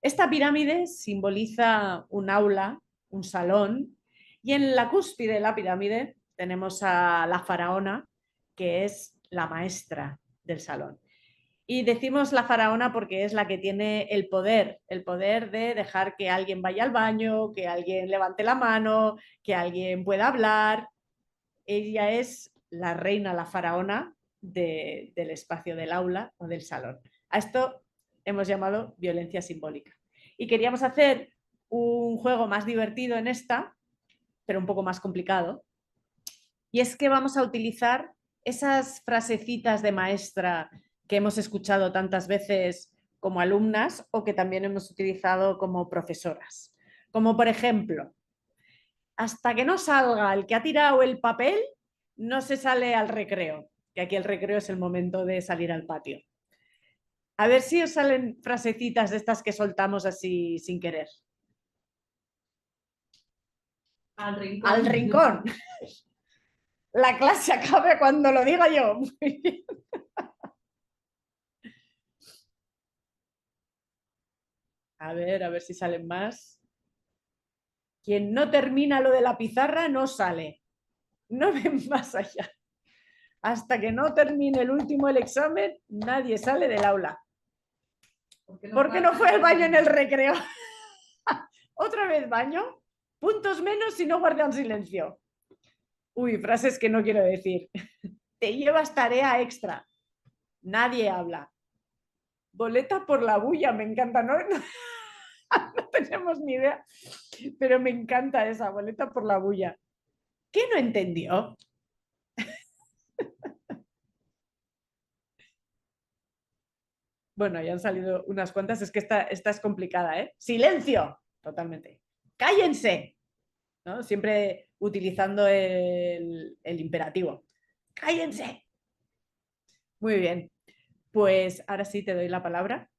Esta pirámide simboliza un aula, un salón, y en la cúspide de la pirámide tenemos a la faraona, que es la maestra del salón. Y decimos la faraona porque es la que tiene el poder de dejar que alguien vaya al baño, que alguien levante la mano, que alguien pueda hablar. Ella es la reina, la faraona del espacio del aula o del salón. A esto hemos llamado violencia simbólica. Y queríamos hacer un juego más divertido en esta, pero un poco más complicado. Y es que vamos a utilizar esas frasecitas de maestra que hemos escuchado tantas veces como alumnas o que también hemos utilizado como profesoras. Como por ejemplo, hasta que no salga el que ha tirado el papel, no se sale al recreo, que aquí el recreo es el momento de salir al patio. A ver si os salen frasecitas de estas que soltamos así sin querer. Al rincón. Al rincón. La clase acabe cuando lo diga yo. Muy bien. A ver si salen más. Quien no termina lo de la pizarra no sale. No ven más allá. Hasta que no termine el último el examen, nadie sale del aula. Porque no fue al baño en el recreo. Otra vez baño. Puntos menos si no guardan silencio. Uy, frases que no quiero decir. Te llevas tarea extra. Nadie habla. Boleta por la bulla, me encanta, ¿no? No tenemos ni idea, pero me encanta esa boleta por la bulla. ¿Qué no entendió? Bueno, ya han salido unas cuantas, es que esta es complicada, ¿eh? Silencio, totalmente. Cállense, ¿no? Siempre utilizando el imperativo. Cállense. Muy bien, pues ahora sí te doy la palabra.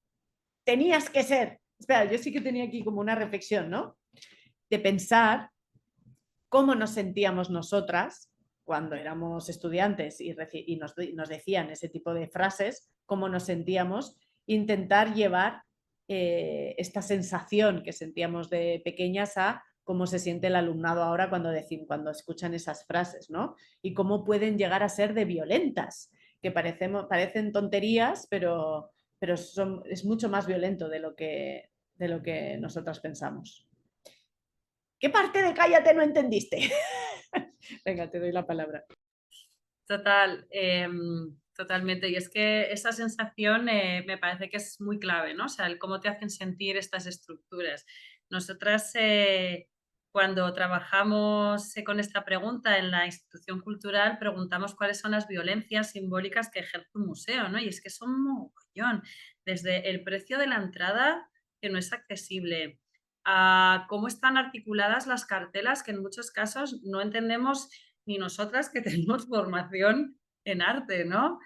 Tenías que ser. Espera, yo sí que tenía aquí como una reflexión, ¿no? De pensar cómo nos sentíamos nosotras cuando éramos estudiantes y nos decían ese tipo de frases, cómo nos sentíamos, intentar llevar esta sensación que sentíamos de pequeñas a cómo se siente el alumnado ahora cuando escuchan esas frases, ¿no? Y cómo pueden llegar a ser de violentas, que parecen tonterías, pero es mucho más violento de lo que nosotras pensamos. ¿Qué parte de cállate no entendiste? Venga, te doy la palabra. Total, totalmente. Y es que esa sensación me parece que es muy clave, ¿no? O sea, el cómo te hacen sentir estas estructuras. Nosotras, cuando trabajamos con esta pregunta en la institución cultural, preguntamos cuáles son las violencias simbólicas que ejerce un museo, ¿no? Y es que son un mogollón. Desde el precio de la entrada, que no es accesible, a cómo están articuladas las cartelas, que en muchos casos no entendemos ni nosotras que tenemos formación en arte, ¿no?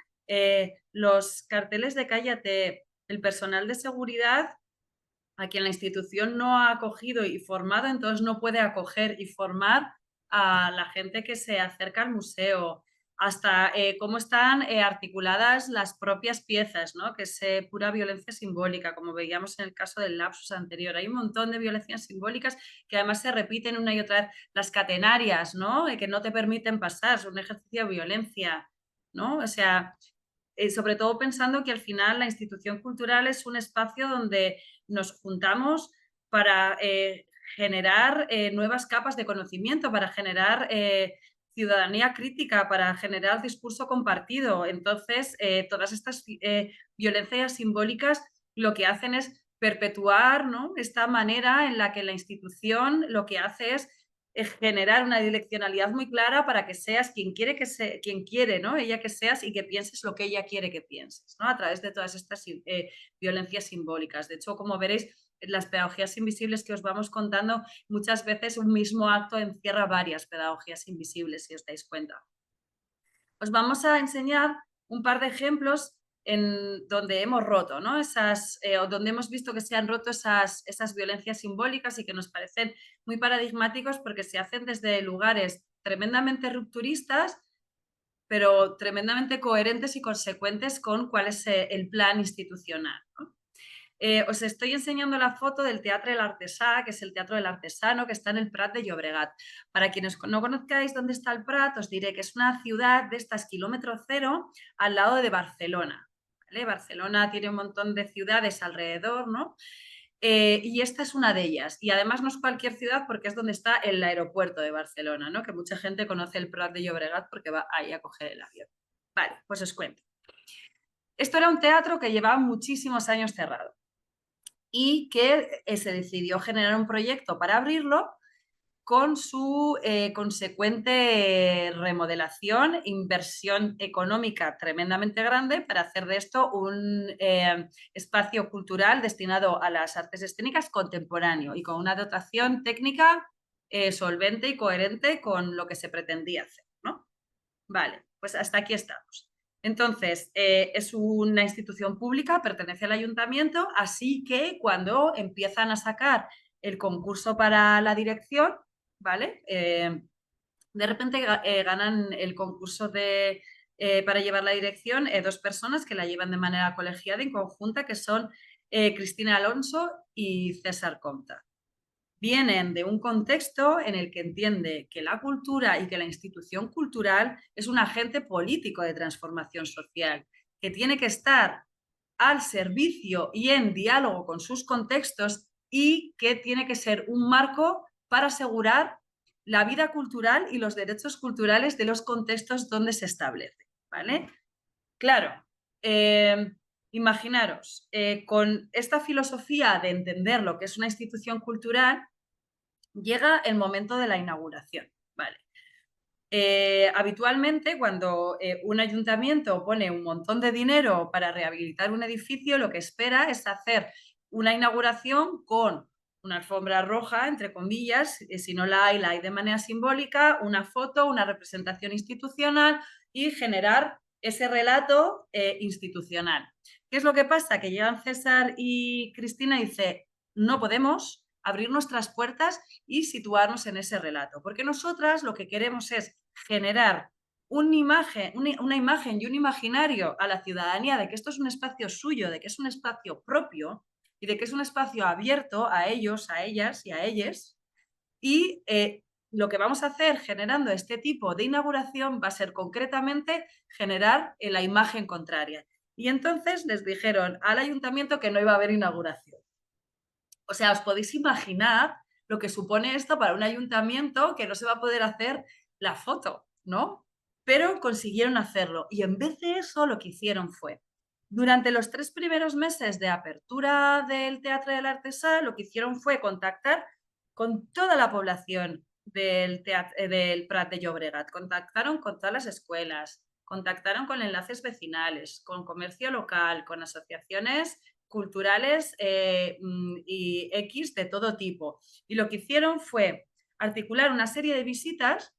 Los carteles de cállate, el personal de seguridad a quien la institución no ha acogido y formado, entonces no puede acoger y formar a la gente que se acerca al museo, hasta cómo están articuladas las propias piezas, ¿no? Que es pura violencia simbólica, como veíamos en el caso del lapsus anterior. Hay un montón de violencias simbólicas que además se repiten una y otra vez. Las catenarias, ¿no? Que no te permiten pasar, son un ejercicio de violencia, ¿no? O sea, sobre todo pensando que al final la institución cultural es un espacio donde nos juntamos para generar nuevas capas de conocimiento, para generar ciudadanía crítica, para generar discurso compartido. Entonces, todas estas violencias simbólicas lo que hacen es perpetuar, ¿no?, esta manera en la que la institución lo que hace es generar una direccionalidad muy clara para que seas quien quiere, ¿no?, ella que seas, y que pienses lo que ella quiere que pienses, ¿no?, a través de todas estas violencias simbólicas. De hecho, como veréis, las pedagogías invisibles que os vamos contando, muchas veces un mismo acto encierra varias pedagogías invisibles, si os dais cuenta. Os vamos a enseñar un par de ejemplos en donde hemos roto, ¿no?, o donde hemos visto que se han roto esas violencias simbólicas y que nos parecen muy paradigmáticos porque se hacen desde lugares tremendamente rupturistas, pero tremendamente coherentes y consecuentes con cuál es el plan institucional, ¿no? Os estoy enseñando la foto del Teatre del Artesà, que es el Teatro del Artesano, que está en el Prat de Llobregat. Para quienes no conozcáis dónde está el Prat, os diré que es una ciudad de estas kilómetro cero al lado de Barcelona, ¿vale? Barcelona tiene un montón de ciudades alrededor, ¿no? Y esta es una de ellas. Y además no es cualquier ciudad porque es donde está el aeropuerto de Barcelona, ¿no?, que mucha gente conoce el Prat de Llobregat porque va ahí a coger el avión. Vale, pues os cuento. Esto era un teatro que llevaba muchísimos años cerrado y que se decidió generar un proyecto para abrirlo con su consecuente remodelación, inversión económica tremendamente grande para hacer de esto un espacio cultural destinado a las artes escénicas contemporáneo y con una dotación técnica solvente y coherente con lo que se pretendía hacer, ¿no? Vale, pues hasta aquí estamos. Entonces, es una institución pública, pertenece al ayuntamiento, así que cuando empiezan a sacar el concurso para la dirección, ¿vale? De repente ganan el concurso para llevar la dirección dos personas que la llevan de manera colegiada y conjunta, que son Cristina Alonso y César Comta. Vienen de un contexto en el que entiende que la cultura y que la institución cultural es un agente político de transformación social, que tiene que estar al servicio y en diálogo con sus contextos y que tiene que ser un marco para asegurar la vida cultural y los derechos culturales de los contextos donde se establece, ¿vale? Claro, imaginaros, con esta filosofía de entender lo que es una institución cultural, llega el momento de la inauguración, ¿vale? Habitualmente, cuando un ayuntamiento pone un montón de dinero para rehabilitar un edificio, lo que espera es hacer una inauguración con una alfombra roja, entre comillas, si no la hay de manera simbólica, una foto, una representación institucional y generar ese relato institucional. ¿Qué es lo que pasa? Que llegan César y Cristina y dice, no podemos abrir nuestras puertas y situarnos en ese relato, porque nosotras lo que queremos es generar una imagen y un imaginario a la ciudadanía de que esto es un espacio suyo, de que es un espacio propio y de que es un espacio abierto a ellos, a ellas y a ellas. Y lo que vamos a hacer generando este tipo de inauguración va a ser concretamente generar la imagen contraria. Y entonces les dijeron al ayuntamiento que no iba a haber inauguración. O sea, os podéis imaginar lo que supone esto para un ayuntamiento que no se va a poder hacer la foto, ¿no? Pero consiguieron hacerlo. Y en vez de eso, lo que hicieron fue, durante los 3 primeros meses de apertura del Teatre del Artesà, lo que hicieron fue contactar con toda la población del Prat de Llobregat. Contactaron con todas las escuelas, contactaron con enlaces vecinales, con comercio local, con asociaciones culturales y X de todo tipo. Y lo que hicieron fue articular una serie de visitas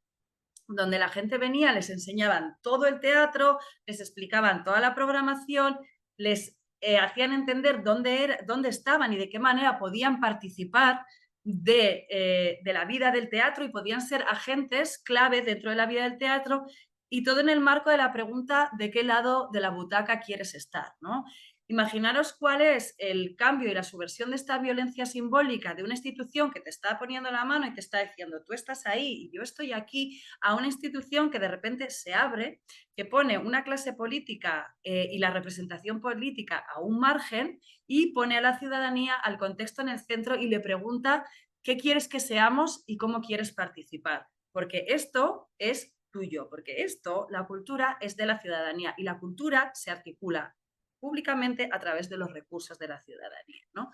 donde la gente venía, les enseñaban todo el teatro, les explicaban toda la programación, les hacían entender dónde estaban y de qué manera podían participar de la vida del teatro y podían ser agentes clave dentro de la vida del teatro, y todo en el marco de la pregunta de qué lado de la butaca quieres estar, ¿no? Imaginaros cuál es el cambio y la subversión de esta violencia simbólica de una institución que te está poniendo la mano y te está diciendo tú estás ahí y yo estoy aquí, a una institución que de repente se abre, que pone una clase política y la representación política a un margen y pone a la ciudadanía al contexto en el centro y le pregunta qué quieres que seamos y cómo quieres participar. Porque esto es tuyo, porque esto, la cultura, es de la ciudadanía y la cultura se articula públicamente a través de los recursos de la ciudadanía, ¿no?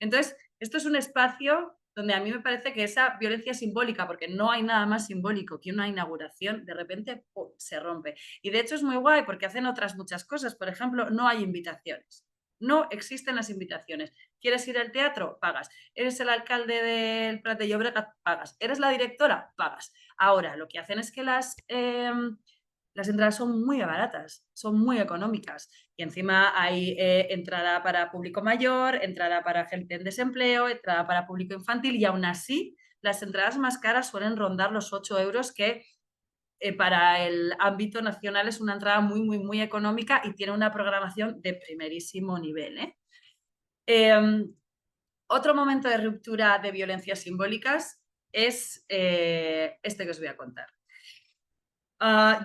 Entonces, esto es un espacio donde a mí me parece que esa violencia simbólica, porque no hay nada más simbólico que una inauguración, de repente ¡pum!, se rompe. Y de hecho es muy guay porque hacen otras muchas cosas. Por ejemplo, no hay invitaciones. No existen las invitaciones. ¿Quieres ir al teatro? Pagas. ¿Eres el alcalde del Prat de Llobregat? Pagas. ¿Eres la directora? Pagas. Ahora, lo que hacen es que las entradas son muy baratas, son muy económicas. Y encima hay entrada para público mayor, entrada para gente en desempleo, entrada para público infantil, y aún así las entradas más caras suelen rondar los 8 euros, que para el ámbito nacional es una entrada muy, muy, muy económica y tiene una programación de primerísimo nivel. Otro momento de ruptura de violencias simbólicas es este que os voy a contar.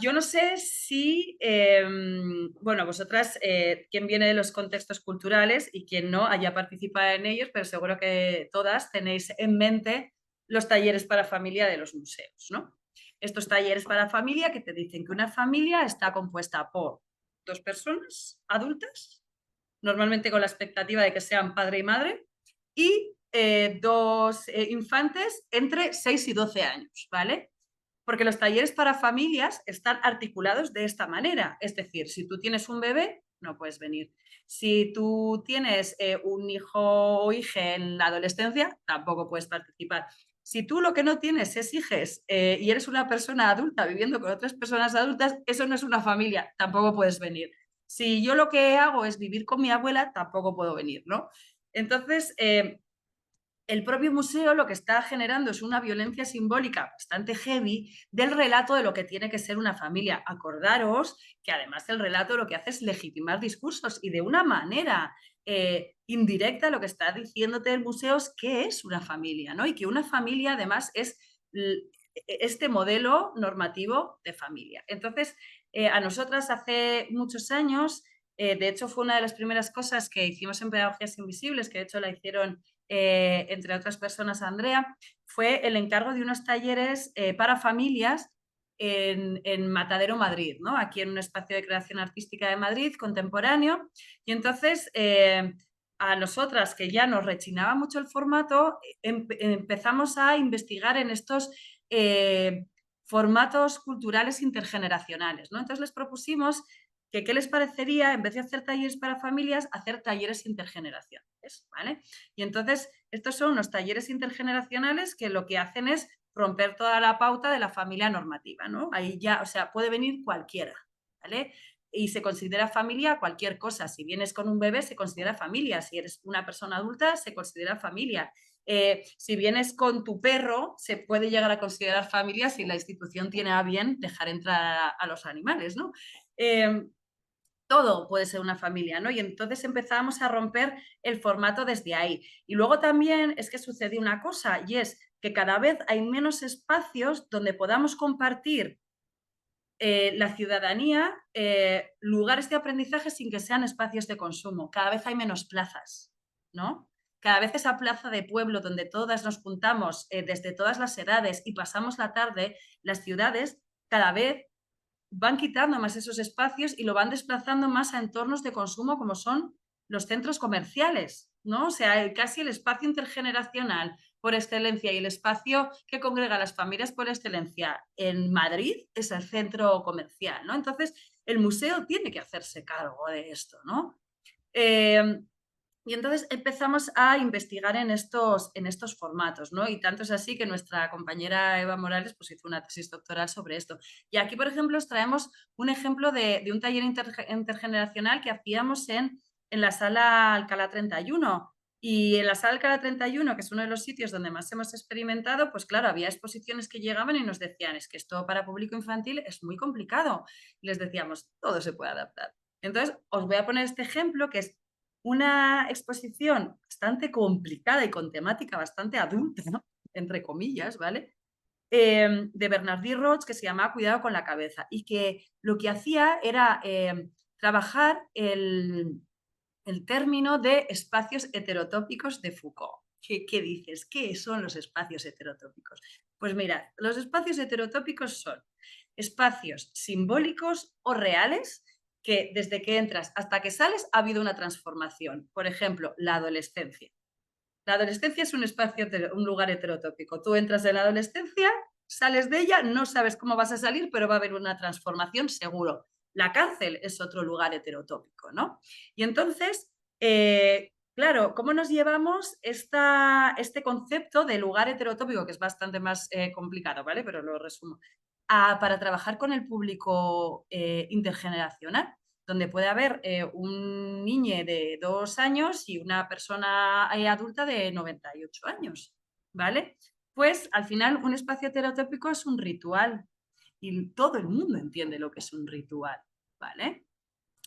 Yo no sé si, bueno, vosotras, quién viene de los contextos culturales y quién no haya participado en ellos, pero seguro que todas tenéis en mente los talleres para familia de los museos, ¿no? Estos talleres para familia que te dicen que una familia está compuesta por 2 personas adultas, normalmente con la expectativa de que sean padre y madre, y 2 infantes entre 6 y 12 años, ¿vale? Porque los talleres para familias están articulados de esta manera. Es decir, si tú tienes un bebé, no puedes venir. Si tú tienes un hijo o hija en la adolescencia, tampoco puedes participar. Si tú lo que no tienes es hijos y eres una persona adulta viviendo con otras personas adultas, eso no es una familia, tampoco puedes venir. Si yo lo que hago es vivir con mi abuela, tampoco puedo venir, ¿no? Entonces, el propio museo lo que está generando es una violencia simbólica bastante heavy del relato de lo que tiene que ser una familia. Acordaros que además el relato lo que hace es legitimar discursos y de una manera indirecta lo que está diciéndote el museo es qué es una familia, ¿no? Y que una familia además es este modelo normativo de familia. Entonces, a nosotras hace muchos años, de hecho fue una de las primeras cosas que hicimos en Pedagogías Invisibles, que de hecho la hicieron entre otras personas Andrea, fue el encargo de unos talleres para familias en Matadero, Madrid, ¿no? Aquí en un espacio de creación artística de Madrid, contemporáneo. Y entonces, a nosotras, que ya nos rechinaba mucho el formato, empezamos a investigar en estos formatos culturales intergeneracionales, ¿no? Entonces les propusimos que qué les parecería, en vez de hacer talleres para familias, hacer talleres intergeneracionales, ¿vale? Y entonces, estos son unos talleres intergeneracionales que lo que hacen es romper toda la pauta de la familia normativa, ¿no? Ahí ya, o sea, puede venir cualquiera, ¿vale? Y se considera familia cualquier cosa. Si vienes con un bebé, se considera familia. Si eres una persona adulta, se considera familia. Si vienes con tu perro, se puede llegar a considerar familia si la institución tiene a bien dejar entrar a los animales, ¿no? Todo puede ser una familia, ¿no? Y entonces empezamos a romper el formato desde ahí. Y luego también es que sucedió una cosa, y es que cada vez hay menos espacios donde podamos compartir la ciudadanía, lugares de aprendizaje sin que sean espacios de consumo. Cada vez hay menos plazas, ¿no? Cada vez esa plaza de pueblo donde todas nos juntamos desde todas las edades y pasamos la tarde, las ciudades cada vez van quitando más esos espacios y lo van desplazando más a entornos de consumo como son los centros comerciales, ¿no? O sea, casi el espacio intergeneracional por excelencia y el espacio que congrega a las familias por excelencia en Madrid es el centro comercial, ¿no? Entonces, el museo tiene que hacerse cargo de esto, ¿no? Y entonces empezamos a investigar en estos formatos, ¿no? Y tanto es así que nuestra compañera Eva Morales pues, hizo una tesis doctoral sobre esto. Y aquí, por ejemplo, os traemos un ejemplo de un taller intergeneracional que hacíamos en la sala Alcalá 31. Y en la sala Alcalá 31, que es uno de los sitios donde más hemos experimentado, pues claro, había exposiciones que llegaban y nos decían, es que esto para público infantil es muy complicado. Y les decíamos, todo se puede adaptar. Entonces, os voy a poner este ejemplo que es una exposición bastante complicada y con temática bastante adulta, ¿no? Entre comillas, ¿vale? De Bernardí Roig, que se llamaba Cuidado con la cabeza, y que lo que hacía era trabajar el término de espacios heterotópicos de Foucault. ¿Qué dices? ¿Qué son los espacios heterotópicos? Pues mirad, los espacios heterotópicos son espacios simbólicos o reales que desde que entras hasta que sales ha habido una transformación. Por ejemplo, la adolescencia. La adolescencia es un espacio, un lugar heterotópico. Tú entras en la adolescencia, sales de ella, no sabes cómo vas a salir, pero va a haber una transformación seguro. La cárcel es otro lugar heterotópico, ¿no? Y entonces, claro, ¿cómo nos llevamos este concepto de lugar heterotópico, que es bastante más complicado, ¿vale? Pero lo resumo, para trabajar con el público intergeneracional, donde puede haber un niño de 2 años y una persona adulta de 98 años, ¿vale? Pues al final un espacio heterotópico es un ritual y todo el mundo entiende lo que es un ritual, ¿vale?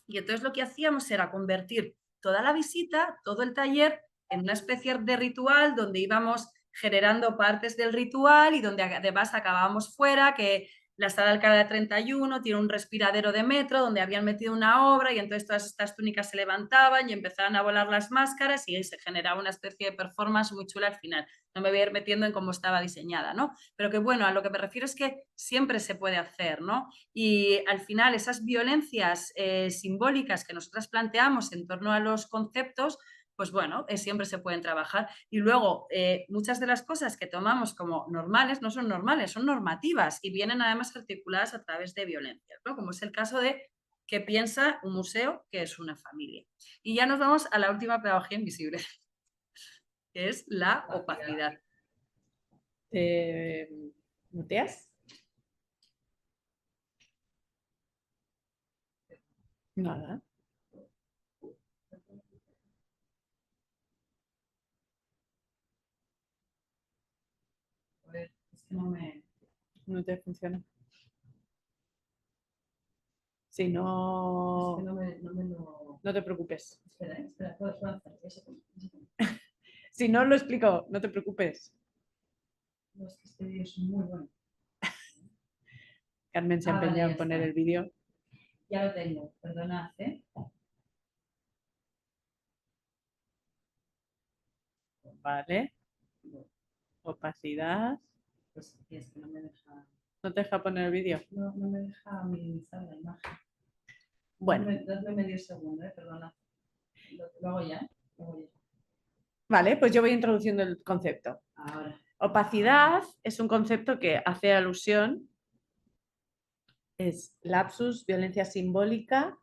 Y entonces lo que hacíamos era convertir toda la visita, todo el taller, en una especie de ritual donde íbamos generando partes del ritual y donde además acabábamos fuera, que la sala Alcalá 31 tiene un respiradero de metro donde habían metido una obra y entonces todas estas túnicas se levantaban y empezaban a volar las máscaras y ahí se generaba una especie de performance muy chula al final. No me voy a ir metiendo en cómo estaba diseñada, ¿no? Pero que bueno, a lo que me refiero es que siempre se puede hacer, ¿no? Y al final esas violencias simbólicas que nosotras planteamos en torno a los conceptos, pues bueno, siempre se pueden trabajar. Y luego, muchas de las cosas que tomamos como normales no son normales, son normativas y vienen además articuladas a través de violencias, ¿no? Como es el caso de qué piensa un museo que es una familia. Y ya nos vamos a la última pedagogía invisible, que es la opacidad. ¿Te muteas? Nada. A ver, es que No te funciona. Si no, es que no me lo... no te preocupes. Espera, puedo hacer eso. Si no lo explico, no te preocupes. No, es que este vídeo es muy bueno. Carmen se ha Vale, empeñado ya en poner está. el vídeo. Ya lo tengo, perdonad, ¿eh? Vale. Opacidad. Pues es que no me deja... ¿No te deja poner el vídeo? No me deja minimizar la imagen. Bueno, Dadme medio segundo, perdona. Lo hago ya. vale, pues yo voy introduciendo el concepto. Ahora. Opacidad es un concepto que hace alusión, es lapsus, violencia simbólica,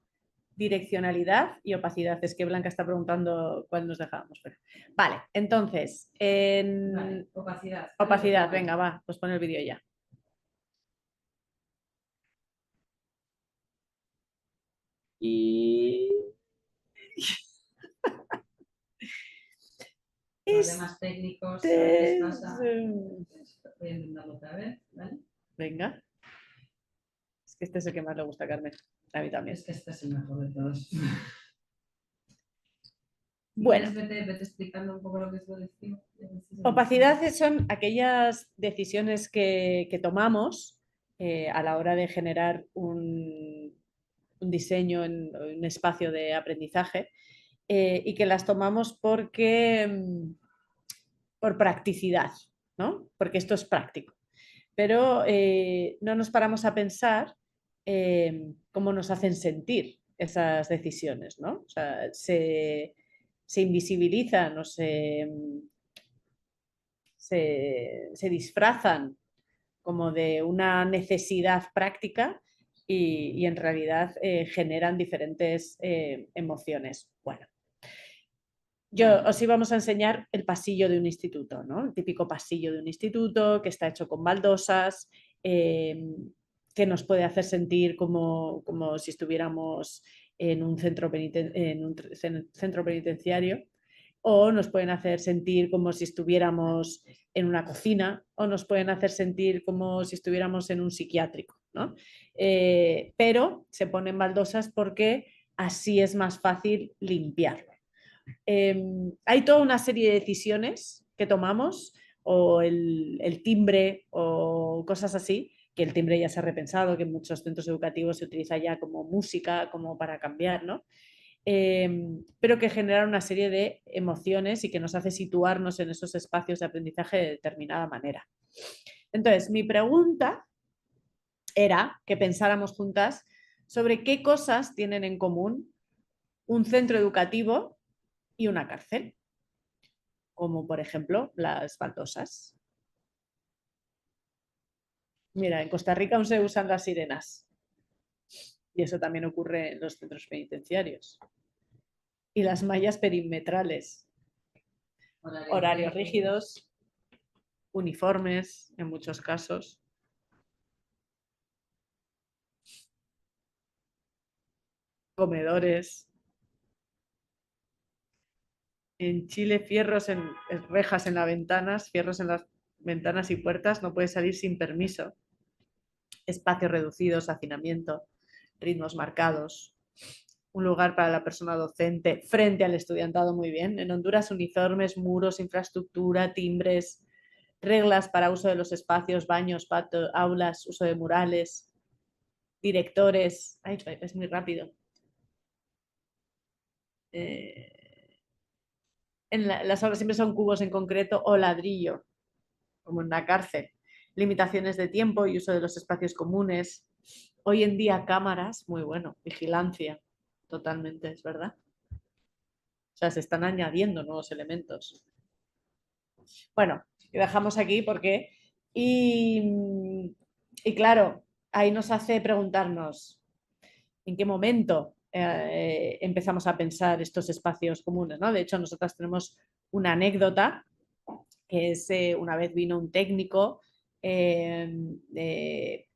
direccionalidad y opacidad. Es que Blanca está preguntando cuál nos dejábamos fuera. Vale, entonces, Vale, opacidad. opacidad, venga, va, pues pon el vídeo ya. Y... Problemas técnicos, a veces pasa. Voy a intentarlo otra vez, ¿vale? Venga. Es que este es el que más le gusta a Carmen. A mí también. Es que este es el mejor de todos. Bueno. Vete explicando un poco lo que es lo de encima. Opacidad son aquellas decisiones que tomamos a la hora de generar un diseño en un espacio de aprendizaje y que las tomamos por practicidad, ¿no? Porque esto es práctico. Pero no nos paramos a pensar cómo nos hacen sentir esas decisiones, ¿no? O sea, se invisibilizan o se disfrazan como de una necesidad práctica y en realidad generan diferentes emociones. Bueno, os íbamos a enseñar el pasillo de un instituto, ¿no? El típico pasillo de un instituto que está hecho con baldosas, que nos puede hacer sentir como si estuviéramos en un centro penitenciario, o nos pueden hacer sentir como si estuviéramos en una cocina, o nos pueden hacer sentir como si estuviéramos en un psiquiátrico, ¿no? Pero se ponen baldosas porque así es más fácil limpiarlo. Hay toda una serie de decisiones que tomamos, o el timbre o cosas así, que el timbre ya se ha repensado, que en muchos centros educativos se utiliza ya como música, como para cambiar, ¿no? Pero que generan una serie de emociones y que nos hace situarnos en esos espacios de aprendizaje de determinada manera. Entonces, mi pregunta era que pensáramos juntas sobre qué cosas tienen en común un centro educativo y una cárcel, como por ejemplo las baldosas. Mira, en Costa Rica aún se usan las sirenas y eso también ocurre en los centros penitenciarios. Y las mallas perimetrales, horarios rígidos, uniformes en muchos casos. Comedores. En Chile, fierros en rejas en las ventanas, fierros en las ventanas y puertas, no puedes salir sin permiso. Espacios reducidos, hacinamiento, ritmos marcados, un lugar para la persona docente frente al estudiantado, muy bien. En Honduras, uniformes, muros, infraestructura, timbres, reglas para uso de los espacios, baños, patos, aulas, uso de murales, directores. Ay, es muy rápido. Las aulas siempre son cubos en concreto o ladrillo, como en una cárcel. Limitaciones de tiempo y uso de los espacios comunes. Hoy en día cámaras, muy bueno. Vigilancia, totalmente, es verdad. O sea, se están añadiendo nuevos elementos. Bueno, dejamos aquí porque... Y claro, ahí nos hace preguntarnos en qué momento empezamos a pensar estos espacios comunes, ¿no? De hecho, nosotras tenemos una anécdota que es, una vez vino un técnico de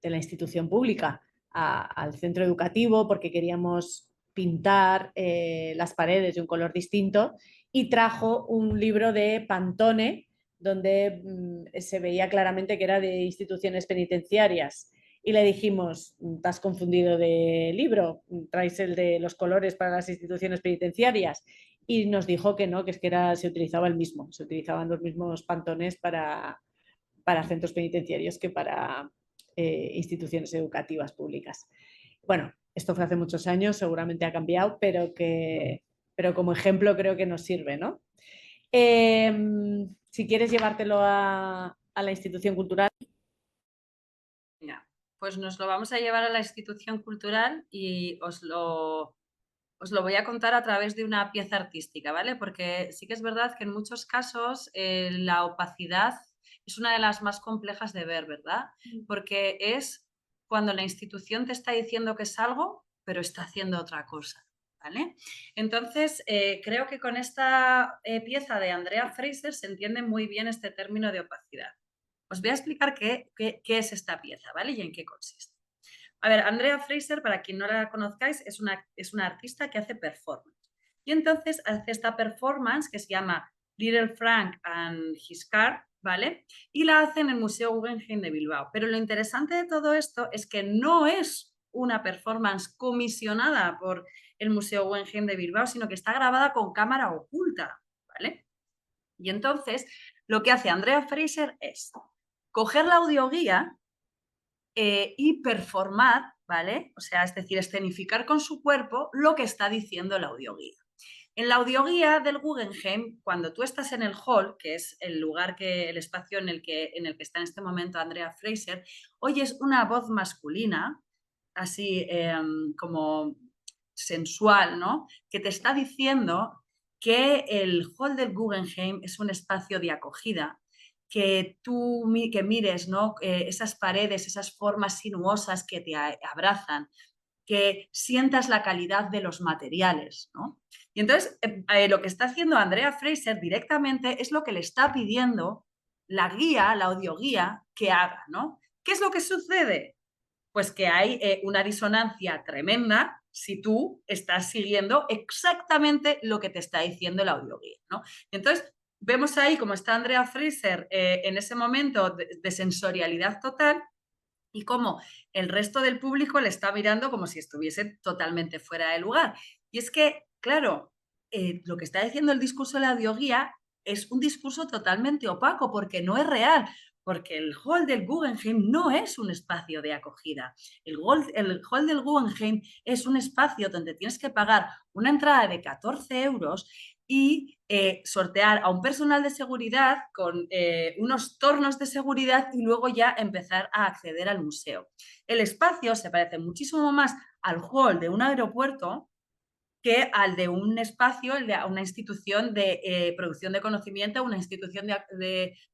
la institución pública al centro educativo porque queríamos pintar las paredes de un color distinto y trajo un libro de Pantone donde se veía claramente que era de instituciones penitenciarias. Y le dijimos, ¿te has confundido de libro? ¿Traes el de los colores para las instituciones penitenciarias? Y nos dijo que no, que es que se utilizaba el mismo, se utilizaban los mismos pantones para centros penitenciarios que para instituciones educativas públicas. Bueno, esto fue hace muchos años, seguramente ha cambiado, pero como ejemplo creo que nos sirve, ¿no? Si quieres llevártelo a la institución cultural. Pues nos lo vamos a llevar a la institución cultural y os lo voy a contar a través de una pieza artística, ¿vale? Porque sí que es verdad que en muchos casos la opacidad es una de las más complejas de ver, ¿verdad? Porque es cuando la institución te está diciendo que es algo, pero está haciendo otra cosa, ¿vale? Entonces, creo que con esta pieza de Andrea Fraser se entiende muy bien este término de opacidad. Os voy a explicar qué es esta pieza, ¿vale? Y en qué consiste. A ver, Andrea Fraser, para quien no la conozcáis, es una artista que hace performance. Y entonces hace esta performance que se llama Little Frank and His Car, ¿vale? Y la hace en el Museo Guggenheim de Bilbao. Pero lo interesante de todo esto es que no es una performance comisionada por el Museo Guggenheim de Bilbao, sino que está grabada con cámara oculta, ¿vale? Y entonces lo que hace Andrea Fraser es coger la audioguía y performar, ¿vale? O sea, es decir, escenificar con su cuerpo lo que está diciendo la audioguía. En la audioguía del Guggenheim, cuando tú estás en el hall, que es el lugar el espacio en el que está en este momento Andrea Fraser, oyes una voz masculina, así como sensual, ¿no? Que te está diciendo que el hall del Guggenheim es un espacio de acogida, que tú que mires, ¿no? Esas paredes, esas formas sinuosas que te abrazan, que sientas la calidad de los materiales, ¿no? Y entonces lo que está haciendo Andrea Fraser directamente es lo que le está pidiendo la guía, la audioguía, que haga, ¿no? ¿Qué es lo que sucede? Pues que hay una disonancia tremenda si tú estás siguiendo exactamente lo que te está diciendo el audioguía, ¿no? Entonces, vemos ahí cómo está Andrea Fraser en ese momento de sensorialidad total y cómo el resto del público le está mirando como si estuviese totalmente fuera de lugar. Y es que, claro, lo que está diciendo el discurso de la audioguía es un discurso totalmente opaco porque no es real, porque el hall del Guggenheim no es un espacio de acogida. El hall del Guggenheim es un espacio donde tienes que pagar una entrada de 14 euros y sortear a un personal de seguridad con unos tornos de seguridad y luego ya empezar a acceder al museo. El espacio se parece muchísimo más al hall de un aeropuerto que al de un espacio, el de una institución de producción de conocimiento, una institución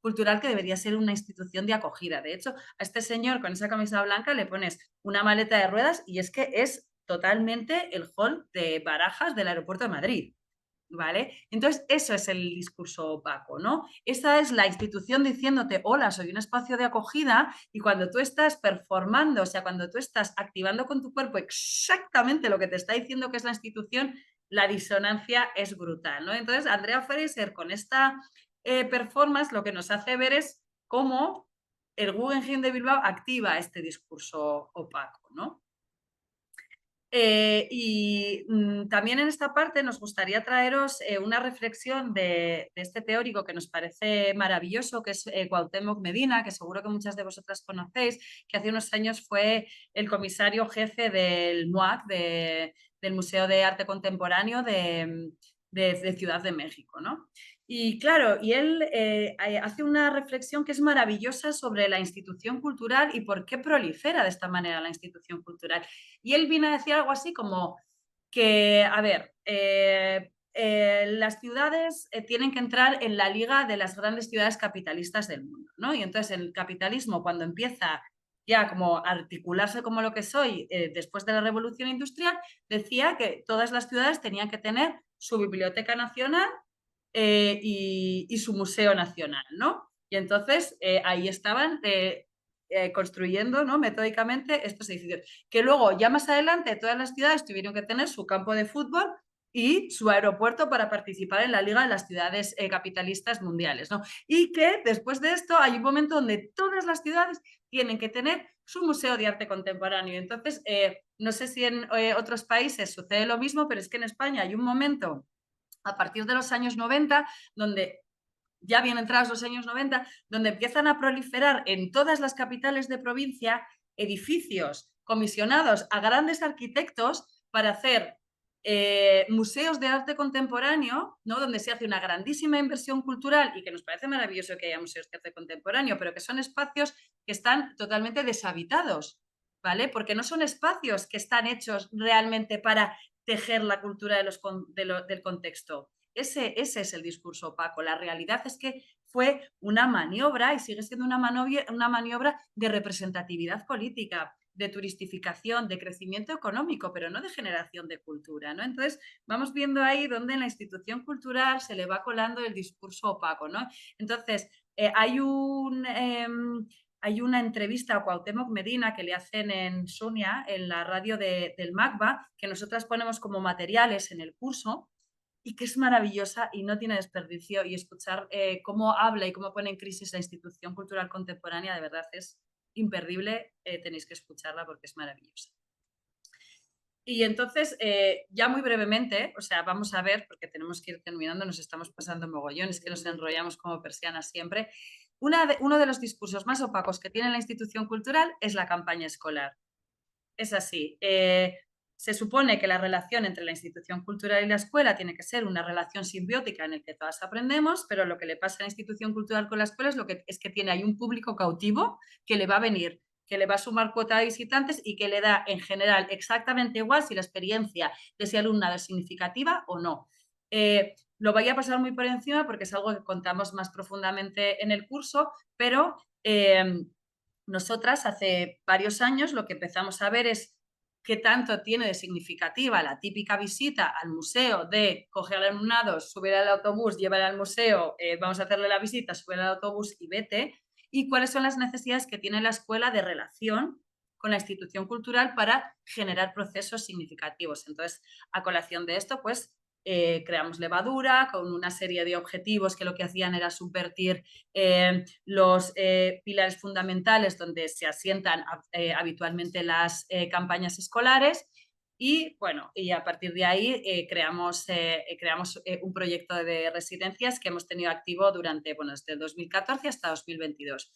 cultural que debería ser una institución de acogida. De hecho, a este señor con esa camisa blanca le pones una maleta de ruedas y es que es totalmente el hall de Barajas del aeropuerto de Madrid. ¿Vale? Entonces, eso es el discurso opaco, ¿no? Esa es la institución diciéndote, hola, soy un espacio de acogida, y cuando tú estás performando, o sea, cuando tú estás activando con tu cuerpo exactamente lo que te está diciendo que es la institución, la disonancia es brutal, ¿no? Entonces, Andrea Fraser con esta performance lo que nos hace ver es cómo el Guggenheim de Bilbao activa este discurso opaco, ¿no? También en esta parte nos gustaría traeros una reflexión de este teórico que nos parece maravilloso, que es Cuauhtémoc Medina, que seguro que muchas de vosotras conocéis, que hace unos años fue el comisario jefe del MUAC, del Museo de Arte Contemporáneo de Ciudad de México, ¿no? Y claro, y él hace una reflexión que es maravillosa sobre la institución cultural y por qué prolifera de esta manera la institución cultural. Y él viene a decir algo así como que, a ver, las ciudades tienen que entrar en la liga de las grandes ciudades capitalistas del mundo, ¿no? Y entonces el capitalismo, cuando empieza ya como a articularse como lo que soy después de la revolución industrial, decía que todas las ciudades tenían que tener su biblioteca nacional y su Museo Nacional, ¿no? Y entonces ahí estaban construyendo, ¿no?, metódicamente estos edificios, que luego ya más adelante todas las ciudades tuvieron que tener su campo de fútbol y su aeropuerto para participar en la Liga de las Ciudades Capitalistas Mundiales, ¿no? Y que después de esto hay un momento donde todas las ciudades tienen que tener su museo de arte contemporáneo. Entonces, no sé si en otros países sucede lo mismo, pero es que en España hay un momento a partir de los años 90, donde ya bien entrados los años 90, donde empiezan a proliferar en todas las capitales de provincia edificios comisionados a grandes arquitectos para hacer museos de arte contemporáneo, ¿no?, donde se hace una grandísima inversión cultural y que nos parece maravilloso que haya museos de arte contemporáneo, pero que son espacios que están totalmente deshabitados, ¿vale? Porque no son espacios que están hechos realmente para tejer la cultura del contexto. Ese es el discurso opaco. La realidad es que fue una maniobra y sigue siendo una maniobra de representatividad política, de turistificación, de crecimiento económico, pero no de generación de cultura, ¿no? Entonces, vamos viendo ahí donde en la institución cultural se le va colando el discurso opaco, ¿no? Entonces, hay una entrevista a Cuauhtémoc Medina que le hacen en Sunia, en la radio del MACBA, que nosotras ponemos como materiales en el curso, y que es maravillosa y no tiene desperdicio, y escuchar cómo habla y cómo pone en crisis la institución cultural contemporánea, de verdad es imperdible, tenéis que escucharla porque es maravillosa. Y entonces, ya muy brevemente, o sea, vamos a ver, porque tenemos que ir terminando, nos estamos pasando mogollón, es que nos enrollamos como persianas siempre. Uno de los discursos más opacos que tiene la institución cultural es la campaña escolar. Es así. Se supone que la relación entre la institución cultural y la escuela tiene que ser una relación simbiótica en la que todas aprendemos, pero lo que le pasa a la institución cultural con la escuela es que tiene ahí un público cautivo que le va a venir, que le va a sumar cuota de visitantes y que le da en general exactamente igual si la experiencia de ese alumnado es significativa o no. Lo voy a pasar muy por encima porque es algo que contamos más profundamente en el curso, pero nosotras hace varios años lo que empezamos a ver es qué tanto tiene de significativa la típica visita al museo de coger al alumnado, subir al autobús, llevar al museo, vamos a hacerle la visita, subir al autobús y vete, y cuáles son las necesidades que tiene la escuela de relación con la institución cultural para generar procesos significativos. Entonces, a colación de esto, pues creamos Levadura con una serie de objetivos que lo que hacían era subvertir los pilares fundamentales donde se asientan habitualmente las campañas escolares. Y bueno, y a partir de ahí creamos un proyecto de residencias que hemos tenido activo durante, bueno, desde 2014 hasta 2022.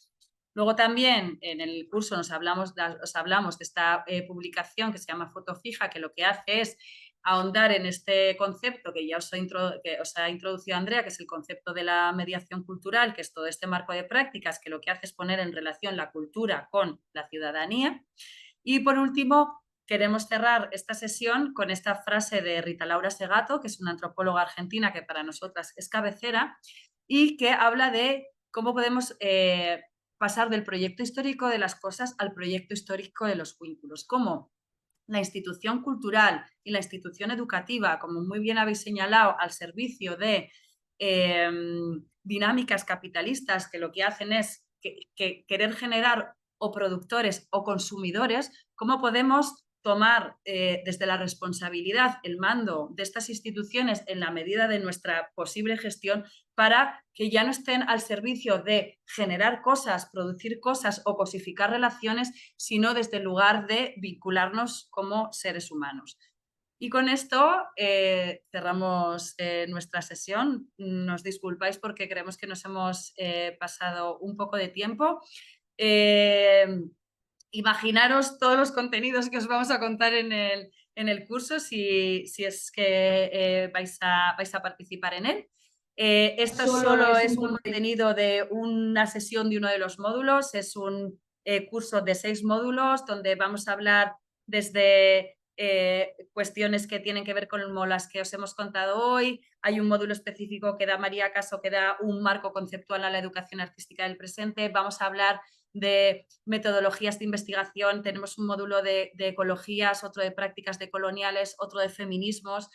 Luego también en el curso os hablamos de esta publicación que se llama Foto Fija, que lo que hace es ahondar en este concepto que ya os ha introducido Andrea, que es el concepto de la mediación cultural, que es todo este marco de prácticas que lo que hace es poner en relación la cultura con la ciudadanía. Y por último, queremos cerrar esta sesión con esta frase de Rita Laura Segato, que es una antropóloga argentina que para nosotras es cabecera y que habla de cómo podemos pasar del proyecto histórico de las cosas al proyecto histórico de los vínculos. Cómo la institución cultural y la institución educativa, como muy bien habéis señalado, al servicio de dinámicas capitalistas que lo que hacen es querer generar o productores o consumidores, cómo podemos tomar desde la responsabilidad el mando de estas instituciones en la medida de nuestra posible gestión para que ya no estén al servicio de generar cosas, producir cosas o cosificar relaciones, sino desde el lugar de vincularnos como seres humanos. Y con esto cerramos nuestra sesión. Nos disculpáis porque creemos que nos hemos pasado un poco de tiempo. Imaginaros todos los contenidos que os vamos a contar en el curso si es que vais a participar en él. Esto solo es un contenido de una sesión de uno de los módulos. Es un curso de 6 módulos donde vamos a hablar desde cuestiones que tienen que ver con las que os hemos contado hoy. Hay un módulo específico que da María Caso, que da un marco conceptual a la educación artística del presente. Vamos a hablar de metodologías de investigación, tenemos un módulo de ecologías, otro de prácticas decoloniales, otro de feminismos.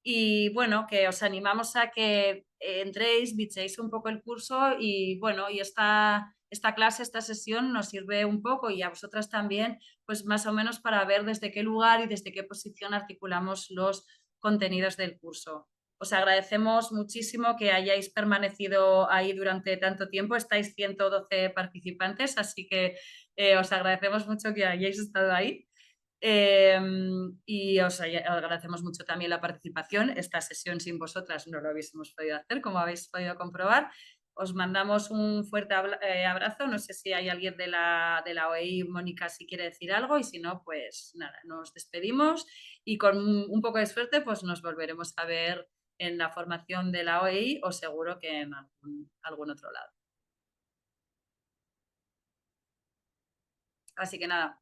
Y bueno, que os animamos a que entréis, bichéis un poco el curso y bueno, y esta clase, esta sesión nos sirve un poco y a vosotras también, pues más o menos para ver desde qué lugar y desde qué posición articulamos los contenidos del curso. Os agradecemos muchísimo que hayáis permanecido ahí durante tanto tiempo. Estáis 112 participantes, así que os agradecemos mucho que hayáis estado ahí. Y os agradecemos mucho también la participación. Esta sesión sin vosotras no lo hubiésemos podido hacer, como habéis podido comprobar. Os mandamos un fuerte abrazo. No sé si hay alguien de la OEI, Mónica, si quiere decir algo, y si no, pues nada, nos despedimos y con un poco de suerte pues nos volveremos a ver en la formación de la OEI o seguro que en algún otro lado. Así que nada,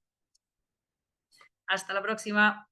hasta la próxima.